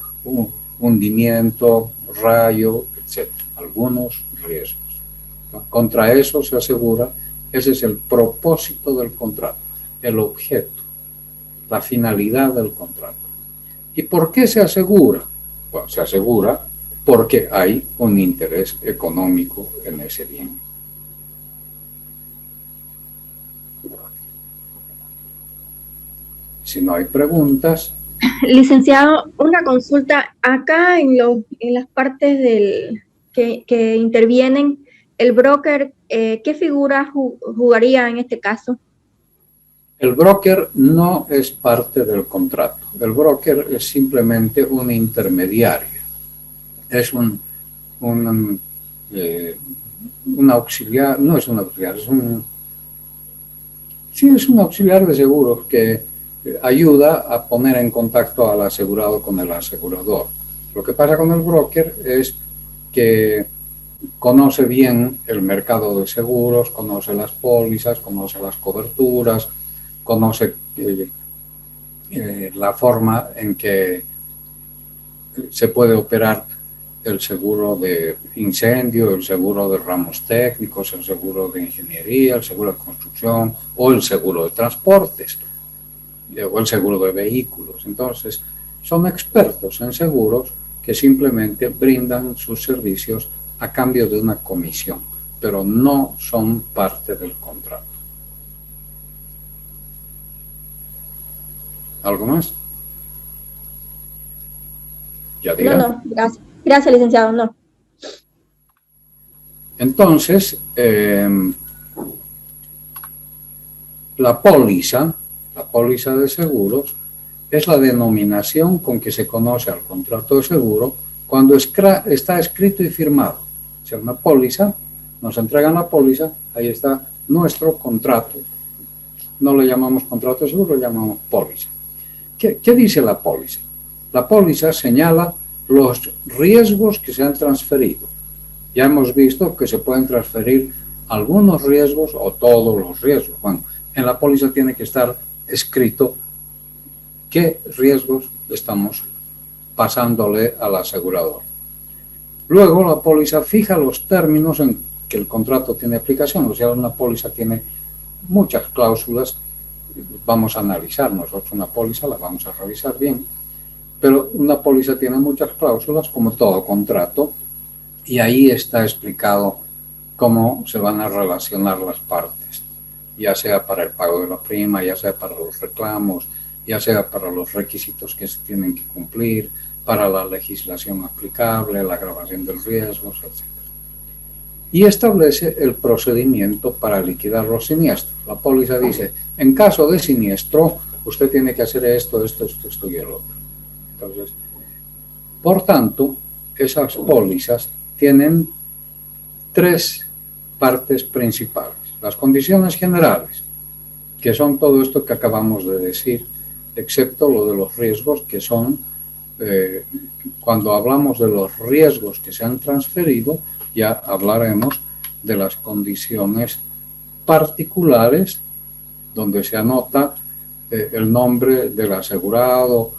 hundimiento, rayo, etc. Algunos riesgos. Contra eso se asegura, ese es el propósito del contrato, el objeto, la finalidad del contrato. ¿Y por qué se asegura? Bueno, se asegura porque hay un interés económico en ese bien. Si no hay preguntas. Licenciado, una consulta. Acá en las partes que intervienen, el broker, ¿qué figura jugaría en este caso? El broker no es parte del contrato. El broker es simplemente un intermediario. Es un auxiliar, no es un auxiliar, es un auxiliar de seguros que ayuda a poner en contacto al asegurado con el asegurador. Lo que pasa con el broker es que conoce bien el mercado de seguros, conoce las pólizas, conoce las coberturas, conoce la forma en que se puede operar el seguro de incendio, el seguro de ramos técnicos, el seguro de ingeniería, el seguro de construcción o el seguro de transportes o el seguro de vehículos. Entonces, son expertos en seguros que simplemente brindan sus servicios a cambio de una comisión, pero no son parte del contrato. ¿Algo más? ¿Yadira? No, gracias. Gracias, licenciado, no. Entonces, la póliza de seguros es la denominación con que se conoce al contrato de seguro cuando está escrito y firmado. O sea, una póliza, nos entregan la póliza, ahí está nuestro contrato. No le llamamos contrato de seguro, le llamamos póliza. ¿Qué dice la póliza? La póliza señala los riesgos que se han transferido. Ya hemos visto que se pueden transferir algunos riesgos o todos los riesgos. Bueno, en la póliza tiene que estar escrito qué riesgos estamos pasándole al asegurador. Luego la póliza fija los términos en que el contrato tiene aplicación. O sea, una póliza tiene muchas cláusulas. Vamos a analizar nosotros una póliza, la vamos a revisar bien, pero una póliza tiene muchas cláusulas como todo contrato, y ahí está explicado cómo se van a relacionar las partes, ya sea para el pago de la prima, ya sea para los reclamos, ya sea para los requisitos que se tienen que cumplir, para la legislación aplicable, la grabación de riesgos, etc. Y establece el procedimiento para liquidar los siniestros. La póliza dice, en caso de siniestro, usted tiene que hacer esto y el otro. Entonces, por tanto, esas pólizas tienen tres partes principales. Las condiciones generales, que son todo esto que acabamos de decir, excepto lo de los riesgos, que son, cuando hablamos de los riesgos que se han transferido, ya hablaremos de las condiciones particulares, donde se anota el nombre del asegurado,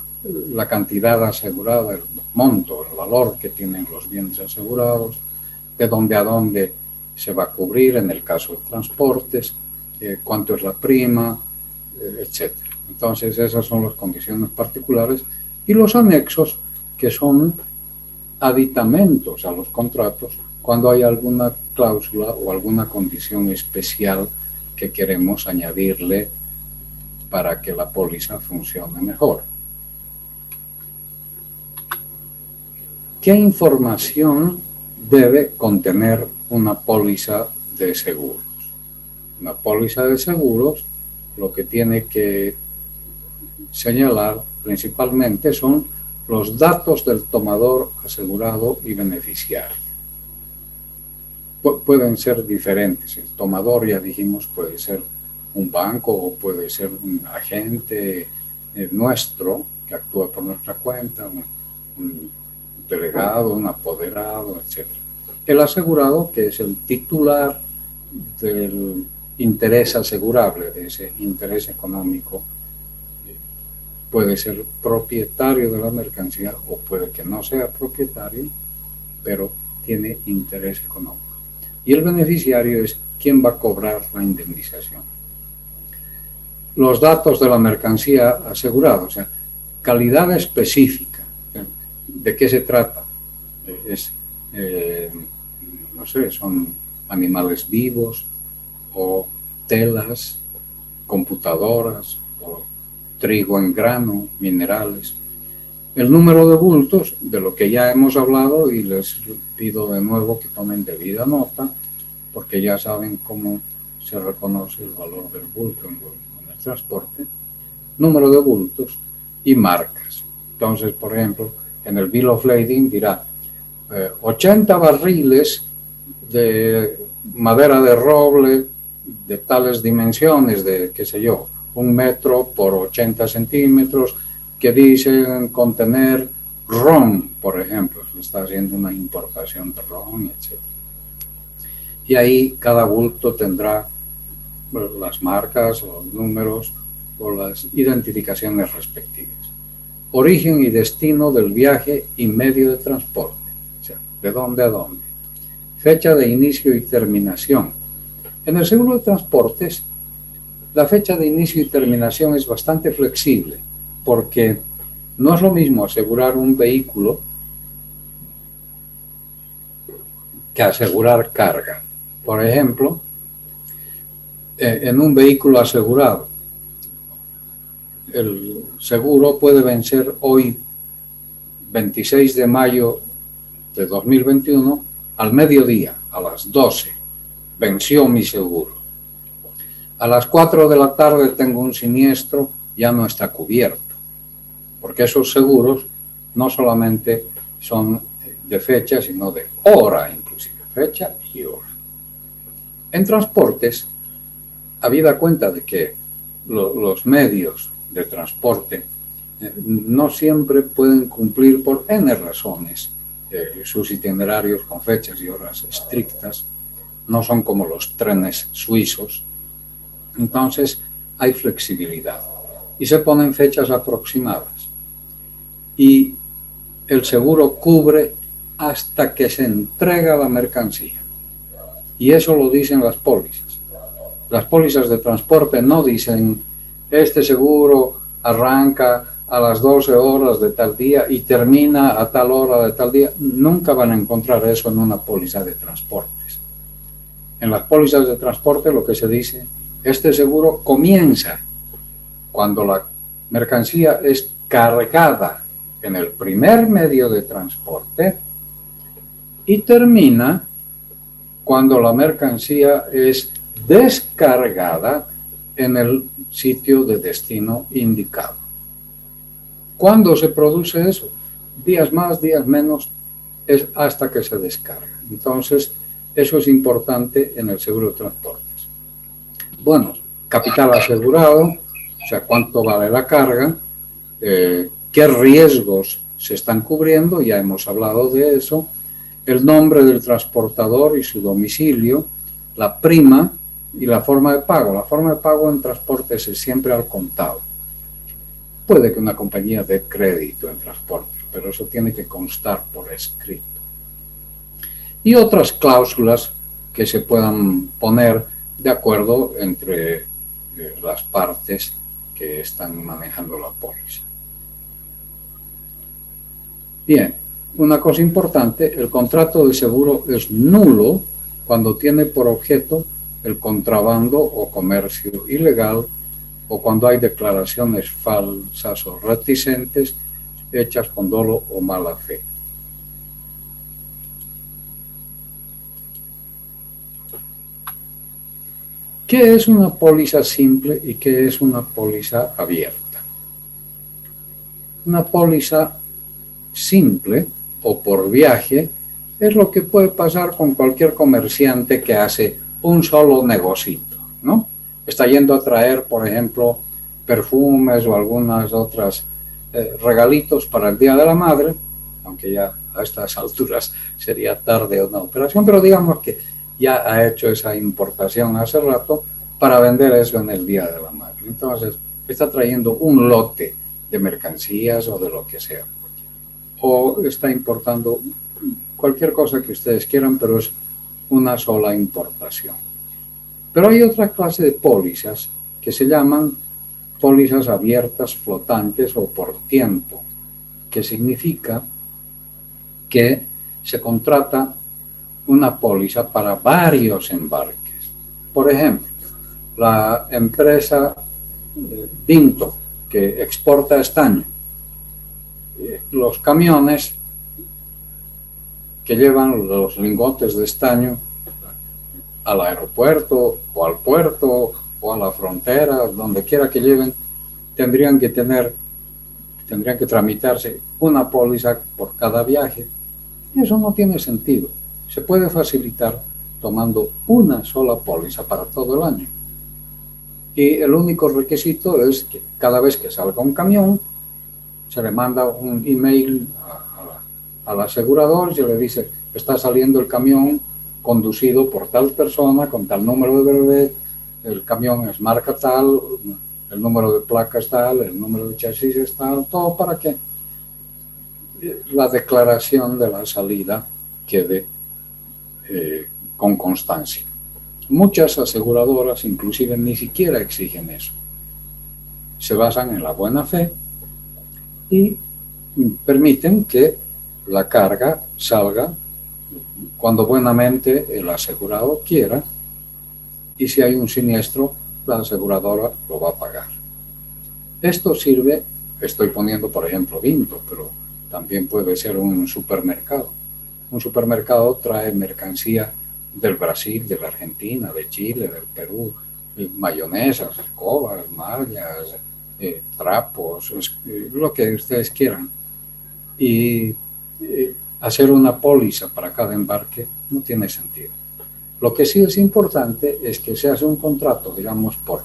la cantidad asegurada, el monto, el valor que tienen los bienes asegurados, de dónde a dónde se va a cubrir en el caso de transportes, cuánto es la prima, etc. Entonces esas son las condiciones particulares, y los anexos, que son aditamentos a los contratos cuando hay alguna cláusula o alguna condición especial que queremos añadirle para que la póliza funcione mejor. ¿Qué información debe contener una póliza de seguros? Una póliza de seguros lo que tiene que señalar principalmente son los datos del tomador, asegurado y beneficiario. Pueden ser diferentes. El tomador, ya dijimos, puede ser un banco o puede ser un agente nuestro que actúa por nuestra cuenta, un delegado, un apoderado, etc. El asegurado, que es el titular del interés asegurable, de ese interés económico, puede ser propietario de la mercancía o puede que no sea propietario, pero tiene interés económico. Y el beneficiario es quien va a cobrar la indemnización. Los datos de la mercancía asegurada, o sea, calidad específica. ¿De qué se trata? No sé, son animales vivos o telas, computadoras, o trigo en grano, minerales. El número de bultos, de lo que ya hemos hablado, y les pido de nuevo que tomen debida nota, porque ya saben cómo se reconoce el valor del bulto en el transporte. Número de bultos y marcas. Entonces, por ejemplo, en el Bill of Lading dirá 80 barriles de madera de roble de tales dimensiones, de qué sé yo, 1 metro por 80 centímetros, que dicen contener ron, por ejemplo, se está haciendo una importación de ron, etc. Y ahí cada bulto tendrá las marcas, o los números, o las identificaciones respectivas. Origen y destino del viaje y medio de transporte, o sea, de dónde a dónde. Fecha de inicio y terminación. En el seguro de transportes, la fecha de inicio y terminación es bastante flexible, porque no es lo mismo asegurar un vehículo que asegurar carga. Por ejemplo, en un vehículo asegurado, el seguro puede vencer hoy, 26 de mayo de 2021, al mediodía, a las 12. Venció mi seguro. A las 4 de la tarde tengo un siniestro, ya no está cubierto. Porque esos seguros no solamente son de fecha, sino de hora, inclusive, fecha y hora. En transportes, habida cuenta de que los medios de transporte no siempre pueden cumplir por N razones sus itinerarios con fechas y horas estrictas, no son como los trenes suizos. Entonces hay flexibilidad y se ponen fechas aproximadas. Y el seguro cubre hasta que se entrega la mercancía. Y eso lo dicen las pólizas. Las pólizas de transporte no dicen este seguro arranca a las 12 horas de tal día y termina a tal hora de tal día. Nunca van a encontrar eso en una póliza de transportes. En las pólizas de transporte lo que se dice, este seguro comienza cuando la mercancía es cargada en el primer medio de transporte y termina cuando la mercancía es descargada en el sitio de destino indicado. ¿Cuándo se produce eso? Días más, días menos, es hasta que se descarga. Entonces, eso es importante en el seguro de transportes. Bueno, capital asegurado, o sea, cuánto vale la carga, qué riesgos se están cubriendo, ya hemos hablado de eso, el nombre del transportador y su domicilio, la prima y la forma de pago. La forma de pago en transportes es siempre al contado. Puede que una compañía dé crédito en transportes, pero eso tiene que constar por escrito. Y otras cláusulas que se puedan poner de acuerdo entre las partes que están manejando la póliza. Bien, una cosa importante, el contrato de seguro es nulo cuando tiene por objeto el contrabando o comercio ilegal o cuando hay declaraciones falsas o reticentes hechas con dolo o mala fe. ¿Qué es una póliza simple y qué es una póliza abierta? Una póliza simple o por viaje es lo que puede pasar con cualquier comerciante que hace un solo negocito, ¿no? Está yendo a traer, por ejemplo, perfumes o algunas otras regalitos para el Día de la Madre, aunque ya a estas alturas sería tarde una operación, pero digamos que ya ha hecho esa importación hace rato para vender eso en el Día de la Madre. Entonces, está trayendo un lote de mercancías o de lo que sea. O está importando cualquier cosa que ustedes quieran, pero es una sola importación. Pero hay otra clase de pólizas que se llaman pólizas abiertas flotantes o por tiempo, que significa que se contrata una póliza para varios embarques. Por ejemplo, la empresa Pinto, que exporta estaño, los camiones que llevan los lingotes de estaño al aeropuerto o al puerto o a la frontera, donde quiera que lleven, tendrían que tramitarse una póliza por cada viaje. Y eso no tiene sentido. Se puede facilitar tomando una sola póliza para todo el año. Y el único requisito es que cada vez que salga un camión, se le manda un email al asegurador y se le dice, está saliendo el camión conducido por tal persona, con tal número de brevet, el camión es marca tal, el número de placa es tal, el número de chasis es tal, todo para que la declaración de la salida quede con constancia. Muchas aseguradoras inclusive ni siquiera exigen eso. Se basan en la buena fe y permiten que la carga salga cuando buenamente el asegurado quiera, y si hay un siniestro, la aseguradora lo va a pagar. Esto sirve, estoy poniendo por ejemplo Vinto, pero también puede ser un supermercado. Un supermercado trae mercancía del Brasil, de la Argentina, de Chile, del Perú, mayonesas, escobas, mallas, trapos, lo que ustedes quieran. Y hacer una póliza para cada embarque no tiene sentido. Lo que sí es importante es que se hace un contrato, digamos, por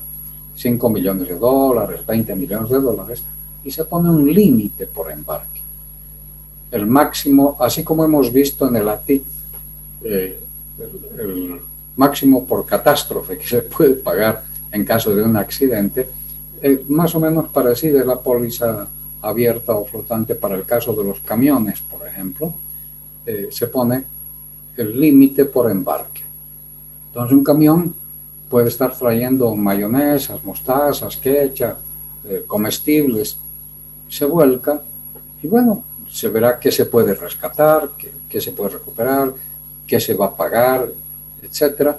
$5 millones, $20 millones, y se pone un límite por embarque. El máximo, así como hemos visto en el ATIT, el máximo por catástrofe que se puede pagar en caso de un accidente, más o menos parecida a la póliza abierta o flotante para el caso de los camiones, por ejemplo, se pone el límite por embarque. Entonces un camión puede estar trayendo mayonesas, mostazas, ketchup, comestibles, se vuelca y bueno, se verá qué se puede rescatar, qué se puede recuperar, qué se va a pagar, etcétera,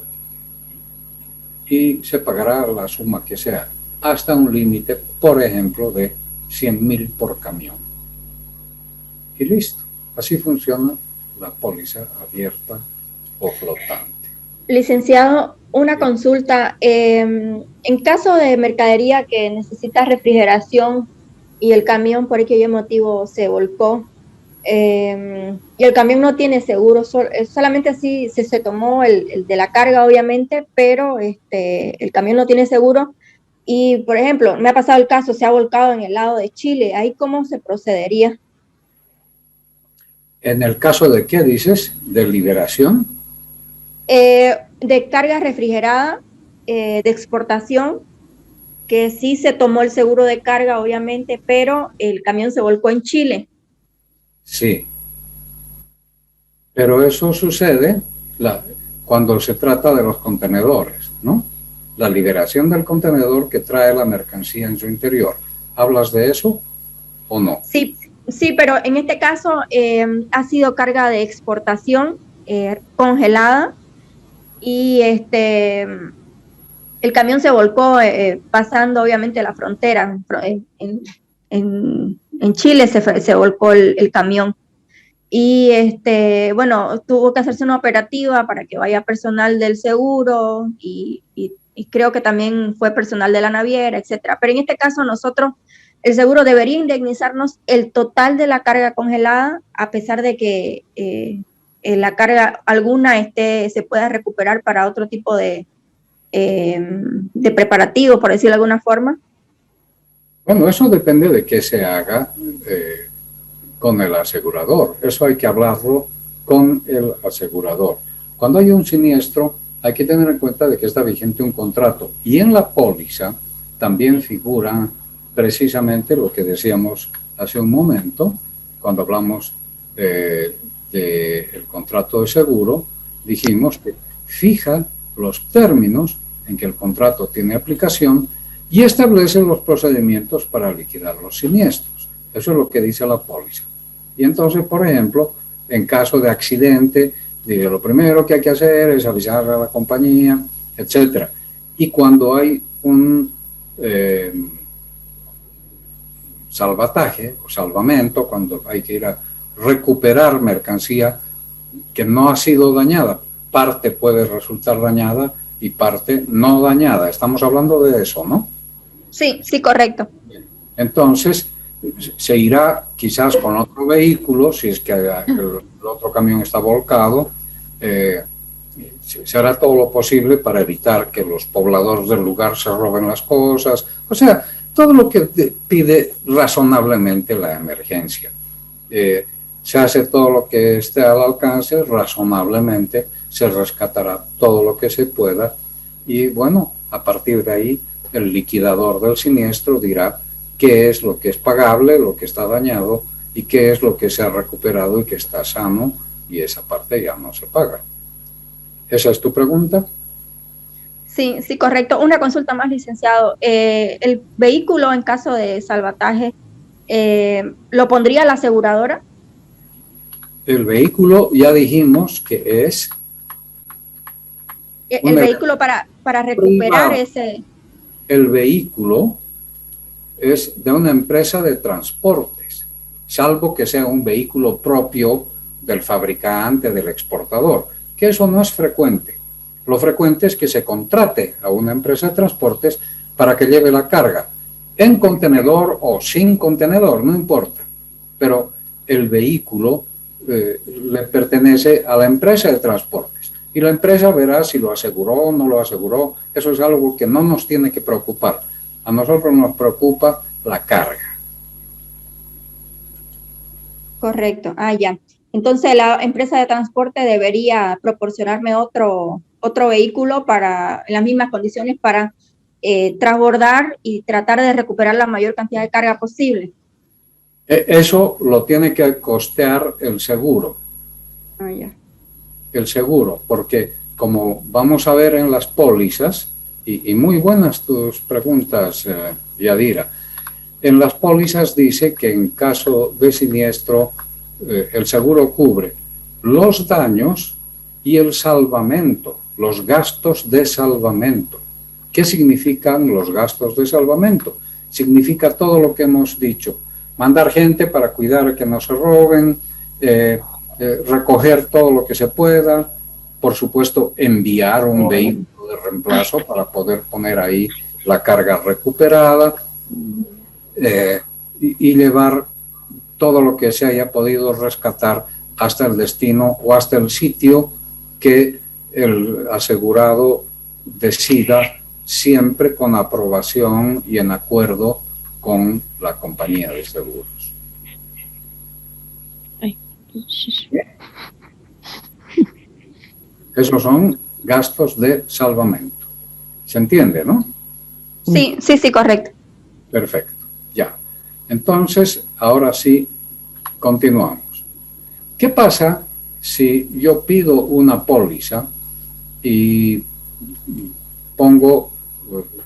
y se pagará la suma que sea, hasta un límite, por ejemplo, de 100.000 por camión. Y listo, así funciona la póliza abierta o flotante. Licenciado, una consulta. En caso de mercadería que necesita refrigeración y el camión por aquel motivo se volcó, y el camión no tiene seguro, solamente así se tomó el de la carga, obviamente, pero el camión no tiene seguro. Y, por ejemplo, me ha pasado el caso, se ha volcado en el lado de Chile. ¿Ahí cómo se procedería? En el caso de, ¿qué dices? ¿De liberación? De carga refrigerada, de exportación, que sí se tomó el seguro de carga, obviamente, pero el camión se volcó en Chile. Sí. Pero eso sucede cuando se trata de los contenedores, ¿no? La liberación del contenedor que trae la mercancía en su interior. ¿Hablas de eso o no? Sí, pero en este caso ha sido carga de exportación congelada y el camión se volcó pasando obviamente la frontera. En Chile se volcó el camión. Y bueno, tuvo que hacerse una operativa para que vaya personal del seguro y creo que también fue personal de la naviera, etcétera. Pero en este caso el seguro debería indemnizarnos el total de la carga congelada, a pesar de que la carga alguna se pueda recuperar para otro tipo de preparativo, por decirlo de alguna forma. Bueno, eso depende de qué se haga con el asegurador. Eso hay que hablarlo con el asegurador. Cuando hay un siniestro, hay que tener en cuenta de que está vigente un contrato. Y en la póliza también figura precisamente lo que decíamos hace un momento, cuando hablamos del contrato de seguro, dijimos que fija los términos en que el contrato tiene aplicación y establece los procedimientos para liquidar los siniestros. Eso es lo que dice la póliza. Y entonces, por ejemplo, en caso de accidente, lo primero que hay que hacer es avisar a la compañía, etcétera. Y cuando hay un salvataje o salvamento, cuando hay que ir a recuperar mercancía que no ha sido dañada, parte puede resultar dañada y parte no dañada. Estamos hablando de eso, ¿no? Sí, correcto. Entonces, se irá quizás con otro vehículo, si es que el otro camión está volcado, se hará todo lo posible para evitar que los pobladores del lugar se roben las cosas, o sea, todo lo que pide razonablemente la emergencia. Se hace todo lo que esté al alcance, razonablemente se rescatará todo lo que se pueda y bueno, a partir de ahí el liquidador del siniestro dirá qué es lo que es pagable, lo que está dañado y qué es lo que se ha recuperado y que está sano y esa parte ya no se paga. ¿Esa es tu pregunta? Sí, correcto. Una consulta más, licenciado. ¿El vehículo en caso de salvataje lo pondría la aseguradora? El vehículo ya dijimos que es... El vehículo para recuperar ese... El vehículo es de una empresa de transportes, salvo que sea un vehículo propio del fabricante, del exportador, que eso no es frecuente. Lo frecuente es que se contrate a una empresa de transportes para que lleve la carga, en contenedor o sin contenedor, no importa, pero el vehículo le pertenece a la empresa de transportes y la empresa verá si lo aseguró o no lo aseguró. Eso es algo que no nos tiene que preocupar. A nosotros nos preocupa la carga. Correcto. Ya. Entonces la empresa de transporte debería proporcionarme otro otro vehículo en las mismas condiciones para transbordar y tratar de recuperar la mayor cantidad de carga posible. Eso lo tiene que costear el seguro. Ya. El seguro, porque como vamos a ver en las pólizas, y muy buenas tus preguntas, Yadira, en las pólizas dice que en caso de siniestro el seguro cubre los daños y el salvamento, los gastos de salvamento. ¿Qué significan los gastos de salvamento? Significa todo lo que hemos dicho. Mandar gente para cuidar que no se roben, recoger todo lo que se pueda, por supuesto enviar un vehículo de reemplazo para poder poner ahí la carga recuperada y llevar todo lo que se haya podido rescatar hasta el destino o hasta el sitio que el asegurado decida, siempre con aprobación y en acuerdo con la compañía de seguros. Esos son gastos de salvamento. ¿Se entiende, no? Sí, correcto. Perfecto, ya. Entonces, ahora sí, continuamos. ¿Qué pasa si yo pido una póliza y pongo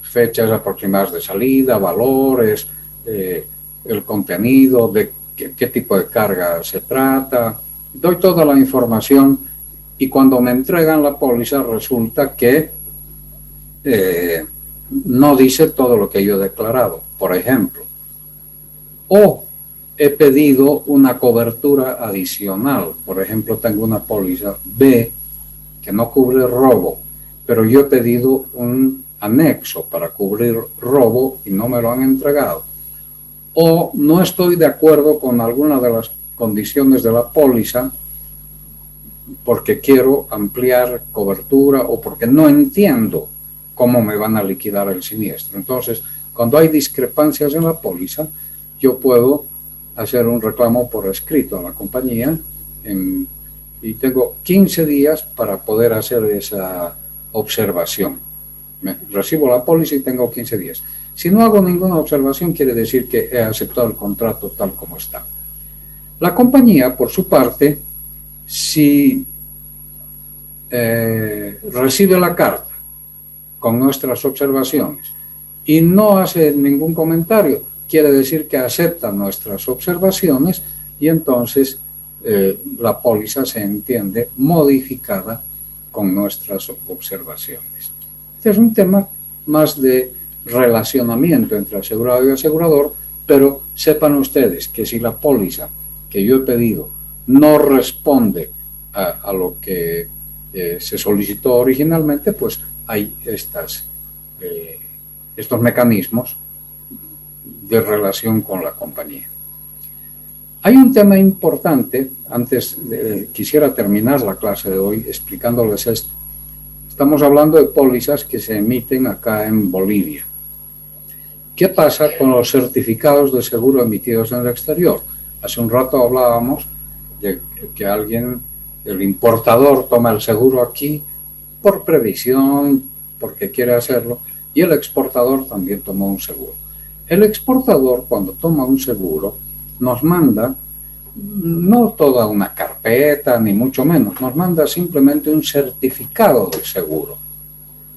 fechas aproximadas de salida, valores, el contenido, de qué tipo de carga se trata, doy toda la información y cuando me entregan la póliza resulta que no dice todo lo que yo he declarado, por ejemplo, o he pedido una cobertura adicional, por ejemplo, tengo una póliza B que no cubre robo, pero yo he pedido un anexo para cubrir robo y no me lo han entregado, o no estoy de acuerdo con alguna de las condiciones de la póliza porque quiero ampliar cobertura o porque no entiendo cómo me van a liquidar el siniestro. Entonces, cuando hay discrepancias en la póliza, yo puedo hacer un reclamo por escrito a la compañía y tengo 15 días para poder hacer esa observación. Recibo la póliza y tengo 15 días. Si no hago ninguna observación, quiere decir que he aceptado el contrato tal como está. La compañía, por su parte, si recibe la carta con nuestras observaciones y no hace ningún comentario, quiere decir que acepta nuestras observaciones y entonces la póliza se entiende modificada con nuestras observaciones. Este es un tema más de relacionamiento entre asegurado y asegurador, pero sepan ustedes que si la póliza que yo he pedido no responde a lo que se solicitó originalmente, pues hay estos mecanismos de relación con la compañía. Hay un tema importante, quisiera terminar la clase de hoy explicándoles esto. Estamos hablando de pólizas que se emiten acá en Bolivia. ¿Qué pasa con los certificados de seguro emitidos en el exterior? Hace un rato hablábamos de que el importador toma el seguro aquí por previsión, porque quiere hacerlo, y el exportador también tomó un seguro. El exportador, cuando toma un seguro, nos manda no toda una carpeta, ni mucho menos, nos manda simplemente un certificado de seguro.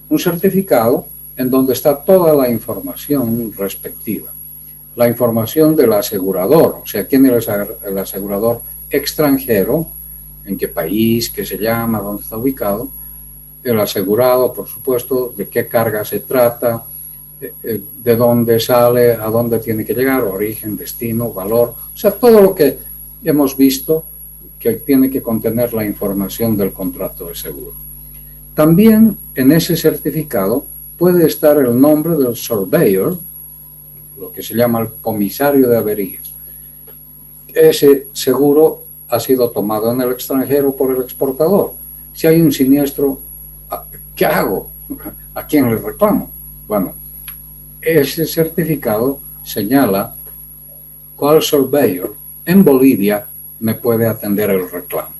Un certificado en donde está toda la información respectiva. La información del asegurador, o sea, quién es el asegurador extranjero, en qué país, qué se llama, dónde está ubicado, el asegurado, por supuesto, de qué carga se trata, de dónde sale, a dónde tiene que llegar, origen, destino, valor, o sea, todo lo que hemos visto que tiene que contener la información del contrato de seguro. También en ese certificado puede estar el nombre del surveyor, lo que se llama el comisario de averías. Ese seguro ha sido tomado en el extranjero por el exportador. Si hay un siniestro, ¿qué hago? ¿A quién le reclamo? Bueno, ese certificado señala cuál surveyor en Bolivia me puede atender el reclamo.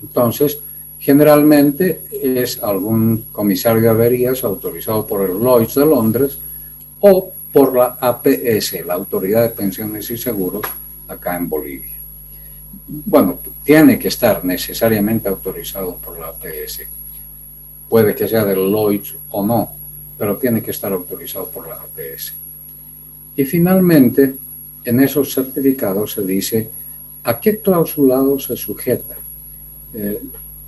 Entonces, Generalmente es algún comisario de averías autorizado por el Lloyd's de Londres o por la APS, la Autoridad de Pensiones y Seguros, acá en Bolivia. Bueno, tiene que estar necesariamente autorizado por la APS. Puede que sea del Lloyd's o no, pero tiene que estar autorizado por la APS. Y finalmente, en esos certificados se dice a qué clausulado se sujeta.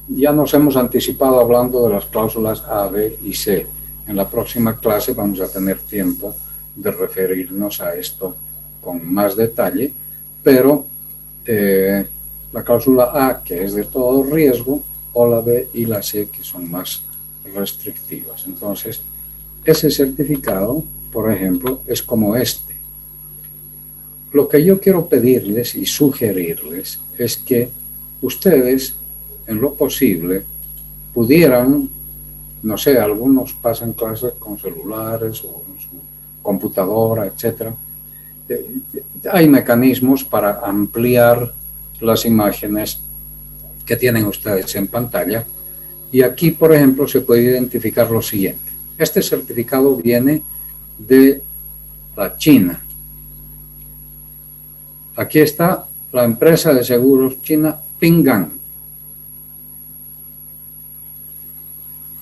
Ya nos hemos anticipado hablando de las cláusulas A, B y C. En la próxima clase vamos a tener tiempo de referirnos a esto con más detalle, pero la cláusula A, que es de todo riesgo, o la B y la C, que son más restrictivas. Entonces, ese certificado, por ejemplo, es como este. Lo que yo quiero pedirles y sugerirles es que ustedes, en lo posible, pudieran, no sé, algunos pasan clases con celulares o en su computadora, etc. Hay mecanismos para ampliar las imágenes que tienen ustedes en pantalla. Y aquí, por ejemplo, se puede identificar lo siguiente. Este certificado viene de la China. Aquí está la empresa de seguros china Ping An.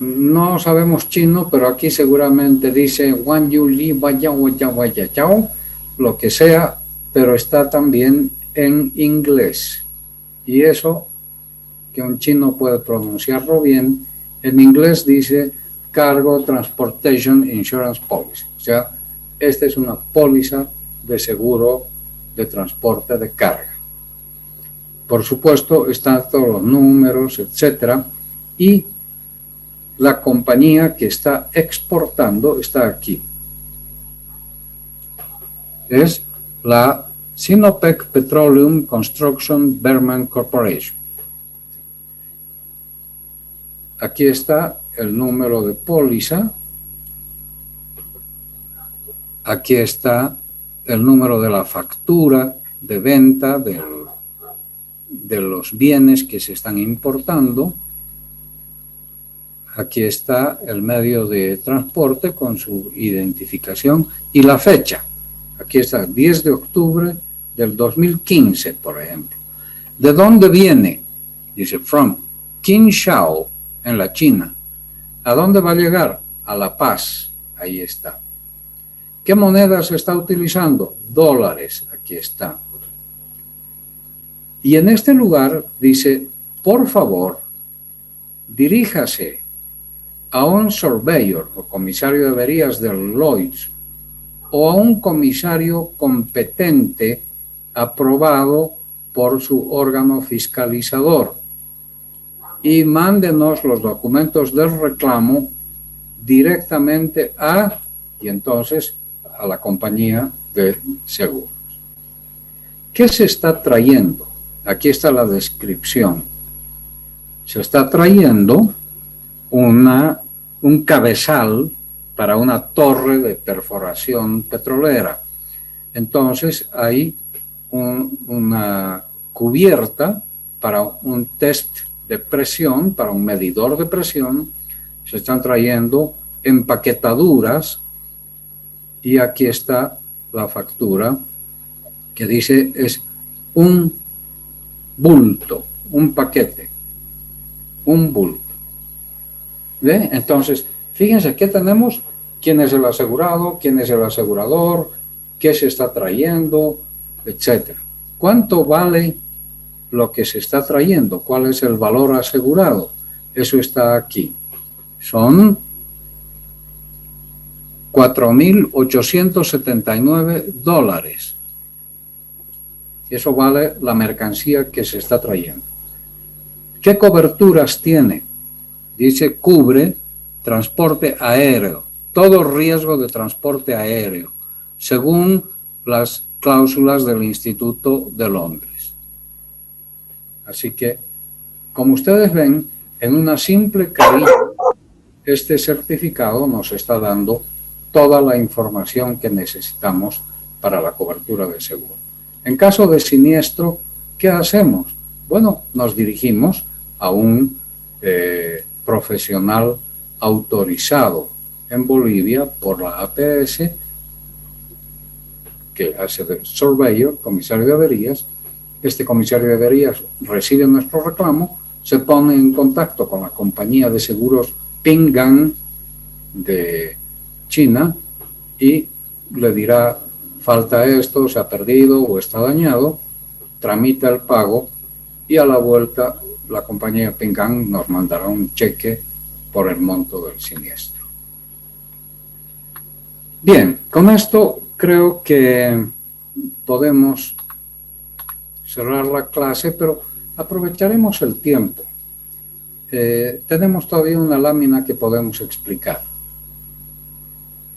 No sabemos chino, pero aquí seguramente dice Wan Yu Li Waya Waya Waya Chao, lo que sea, pero está también en inglés. Y eso, que un chino puede pronunciarlo bien, en inglés dice Cargo Transportation Insurance Policy. O sea, esta es una póliza de seguro de transporte de carga. Por supuesto, están todos los números, etcétera, y la compañía que está exportando está aquí. Es la Sinopec Petroleum Construction Berman Corporation. Aquí está el número de póliza. Aquí está el número de la factura de venta de los bienes que se están importando. Aquí está el medio de transporte con su identificación y la fecha. Aquí está, 10 de octubre del 2015, por ejemplo. ¿De dónde viene? Dice, from Qinzhou, en la China. ¿A dónde va a llegar? A La Paz. Ahí está. ¿Qué moneda se está utilizando? Dólares. Aquí está. Y en este lugar dice, por favor, diríjase a un surveyor o comisario de averías del Lloyd's o a un comisario competente aprobado por su órgano fiscalizador y mándenos los documentos del reclamo directamente y entonces a la compañía de seguros. ¿Qué se está trayendo? Aquí está la descripción. Se está trayendo un cabezal para una torre de perforación petrolera. Entonces hay una cubierta para un test de presión, para un medidor de presión. Se están trayendo empaquetaduras y aquí está la factura que dice es un bulto, un paquete, un bulto. ¿Ve? Entonces, fíjense que tenemos quién es el asegurado, quién es el asegurador, qué se está trayendo, etcétera. ¿Cuánto vale lo que se está trayendo? ¿Cuál es el valor asegurado? Eso está aquí. Son $4,879. Eso vale la mercancía que se está trayendo. ¿Qué coberturas tiene? Dice, cubre transporte aéreo, todo riesgo de transporte aéreo, según las cláusulas del Instituto de Londres. Así que, como ustedes ven, en una simple carilla, este certificado nos está dando toda la información que necesitamos para la cobertura de seguro. En caso de siniestro, ¿qué hacemos? Bueno, nos dirigimos a un profesional autorizado en Bolivia por la APS, que hace de surveyor, comisario de averías. Este comisario de averías recibe nuestro reclamo, se pone en contacto con la compañía de seguros Ping An de China y le dirá: falta esto, se ha perdido o está dañado, tramita el pago y a la vuelta la compañía Ping An nos mandará un cheque por el monto del siniestro. Bien, con esto creo que podemos cerrar la clase, pero aprovecharemos el tiempo. Tenemos todavía una lámina que podemos explicar,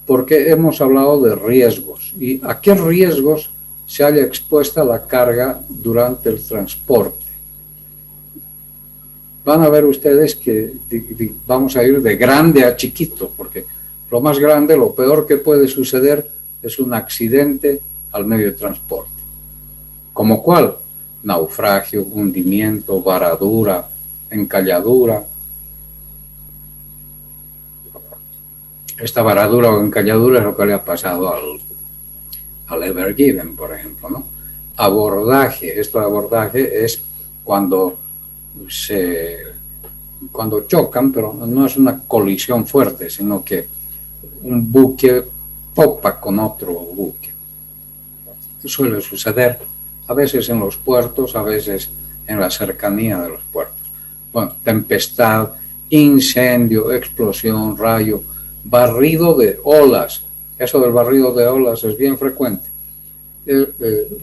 porque hemos hablado de riesgos y a qué riesgos se haya expuesta la carga durante el transporte. Van a ver ustedes que vamos a ir de grande a chiquito, porque lo más grande, lo peor que puede suceder es un accidente al medio de transporte. ¿Como cuál? Naufragio, hundimiento, varadura, encalladura. Esta varadura o encalladura es lo que le ha pasado al Ever Given, por ejemplo, ¿no? Abordaje. Esto de abordaje es cuando chocan, pero no es una colisión fuerte, sino que un buque topa con otro buque. Suele suceder a veces en los puertos, a veces en la cercanía de los puertos. Bueno, tempestad, incendio, explosión, rayo, barrido de olas. Eso del barrido de olas es bien frecuente.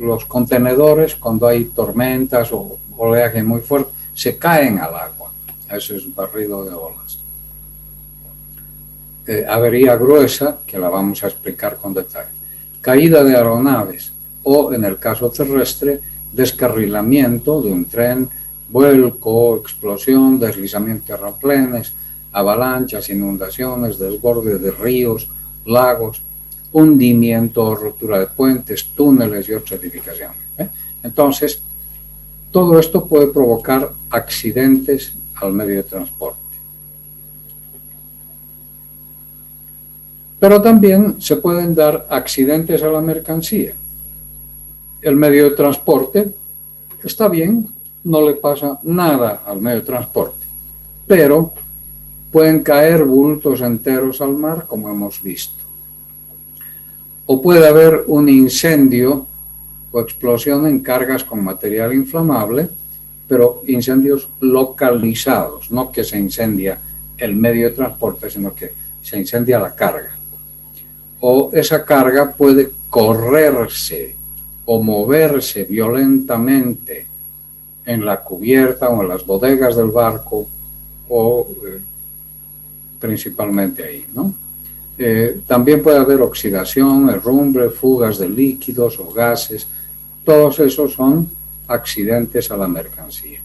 Los contenedores, cuando hay tormentas o oleaje muy fuerte, se caen al agua. Eso es barrido de olas. Avería gruesa, que la vamos a explicar con detalle. Caída de aeronaves o, en el caso terrestre, descarrilamiento de un tren, vuelco, explosión, deslizamiento de terraplenes, avalanchas, inundaciones, desborde de ríos, lagos, hundimiento o rotura de puentes, túneles y otras edificaciones. Entonces, todo esto puede provocar accidentes al medio de transporte. Pero también se pueden dar accidentes a la mercancía. El medio de transporte está bien, no le pasa nada al medio de transporte, pero pueden caer bultos enteros al mar, como hemos visto. O puede haber un incendio o explosión en cargas con material inflamable, pero incendios localizados, no que se incendia el medio de transporte, sino que se incendia la carga. O esa carga puede correrse o moverse violentamente en la cubierta o en las bodegas del barco o principalmente ahí, ¿no? También puede haber oxidación, herrumbre, fugas de líquidos o gases. Todos esos son accidentes a la mercancía.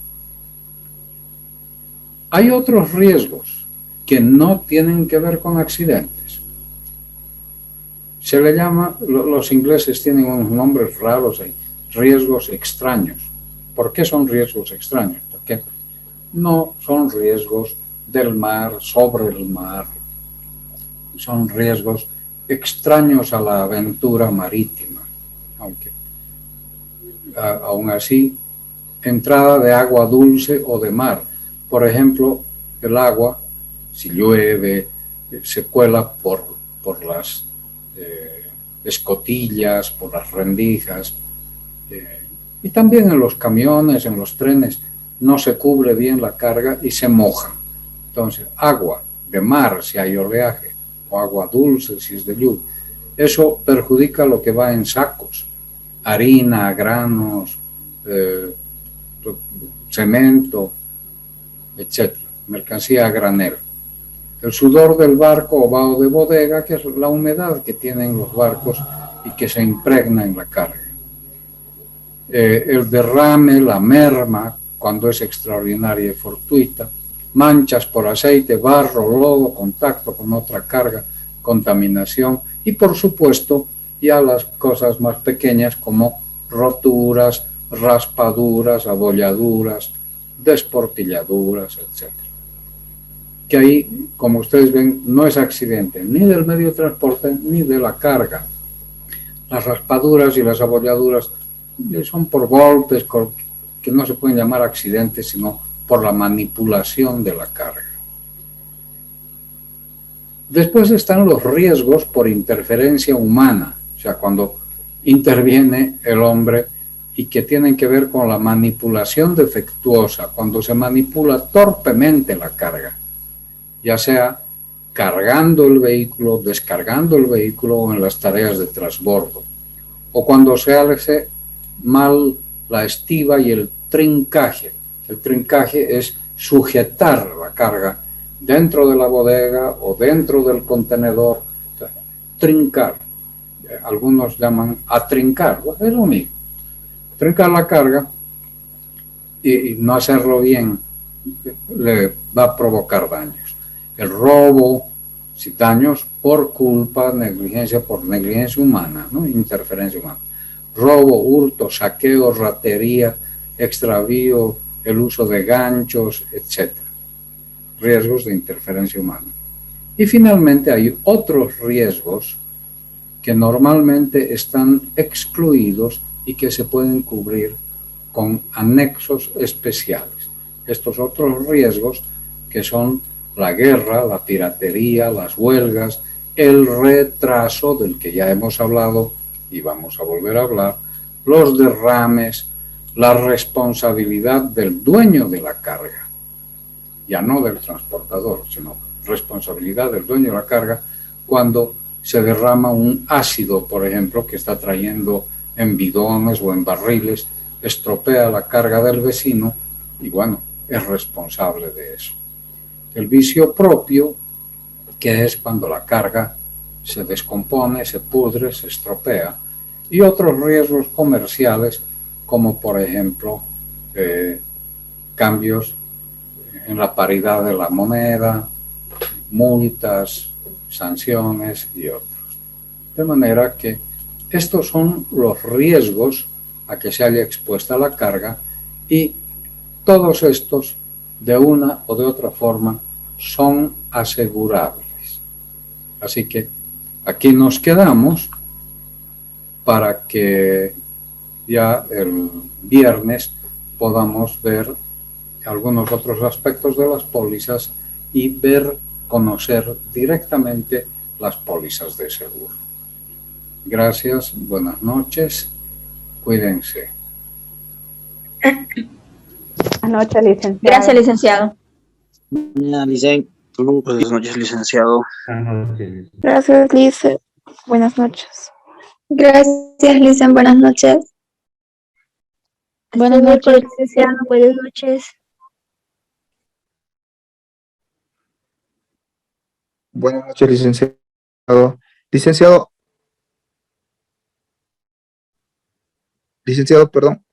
Hay otros riesgos que no tienen que ver con accidentes. Se le llama, los ingleses tienen unos nombres raros ahí, riesgos extraños. ¿Por qué son riesgos extraños? Porque no son riesgos del mar, sobre el mar. Son riesgos extraños a la aventura marítima, aunque aún así, entrada de agua dulce o de mar. Por ejemplo, el agua, si llueve, se cuela por las escotillas, por las rendijas, y también en los camiones, en los trenes, no se cubre bien la carga y se moja. Entonces, agua de mar si hay oleaje, o agua dulce si es de lluvia, eso perjudica lo que va en sacos, harina, granos, cemento, etc., mercancía a granel. El sudor del barco o vaho de bodega, que es la humedad que tienen los barcos y que se impregna en la carga. El derrame, la merma, cuando es extraordinaria y fortuita, manchas por aceite, barro, lodo, contacto con otra carga, contaminación y, por supuesto, ya las cosas más pequeñas como roturas, raspaduras, abolladuras, desportilladuras, etc. que ahí, como ustedes ven, no es accidente ni del medio de transporte ni de la carga. Las raspaduras y las abolladuras son por golpes que no se pueden llamar accidentes, sino por la manipulación de la carga. Después están los riesgos por interferencia humana, o sea, cuando interviene el hombre y que tienen que ver con la manipulación defectuosa, cuando se manipula torpemente la carga, ya sea cargando el vehículo, descargando el vehículo o en las tareas de transbordo, o cuando se hace mal la estiba y el trincaje. El trincaje es sujetar la carga dentro de la bodega o dentro del contenedor, trincar. Algunos llaman atrincar, es lo mismo. Trincar la carga y no hacerlo bien le va a provocar daños. El robo, si daños por culpa, negligencia por negligencia humana, ¿no? Interferencia humana. Robo, hurto, saqueo, ratería, extravío, el uso de ganchos, etc. Riesgos de interferencia humana. Y finalmente hay otros riesgos que normalmente están excluidos y que se pueden cubrir con anexos especiales. Estos otros riesgos que son la guerra, la piratería, las huelgas, el retraso del que ya hemos hablado y vamos a volver a hablar, los derrames, la responsabilidad del dueño de la carga, ya no del transportador, sino responsabilidad del dueño de la carga cuando se derrama un ácido, por ejemplo, que está trayendo en bidones o en barriles, estropea la carga del vecino y bueno, es responsable de eso. El vicio propio, que es cuando la carga se descompone, se pudre, se estropea, y otros riesgos comerciales, como por ejemplo cambios en la paridad de la moneda, multas, sanciones y otros. De manera que estos son los riesgos a que se haya expuesta la carga y todos estos, de una o de otra forma, son asegurables. Así que aquí nos quedamos para que ya el viernes podamos ver algunos otros aspectos de las pólizas y conocer directamente las pólizas de seguro. Gracias, buenas noches, cuídense. Buenas noches, licenciado. Gracias, licenciado. Buenas noches, licenciado. Gracias, Lice. Buenas noches. Gracias, Lisen. Buenas noches. Buenas noches, licenciado. Buenas noches. Buenas noches, licenciado. Licenciado, perdón.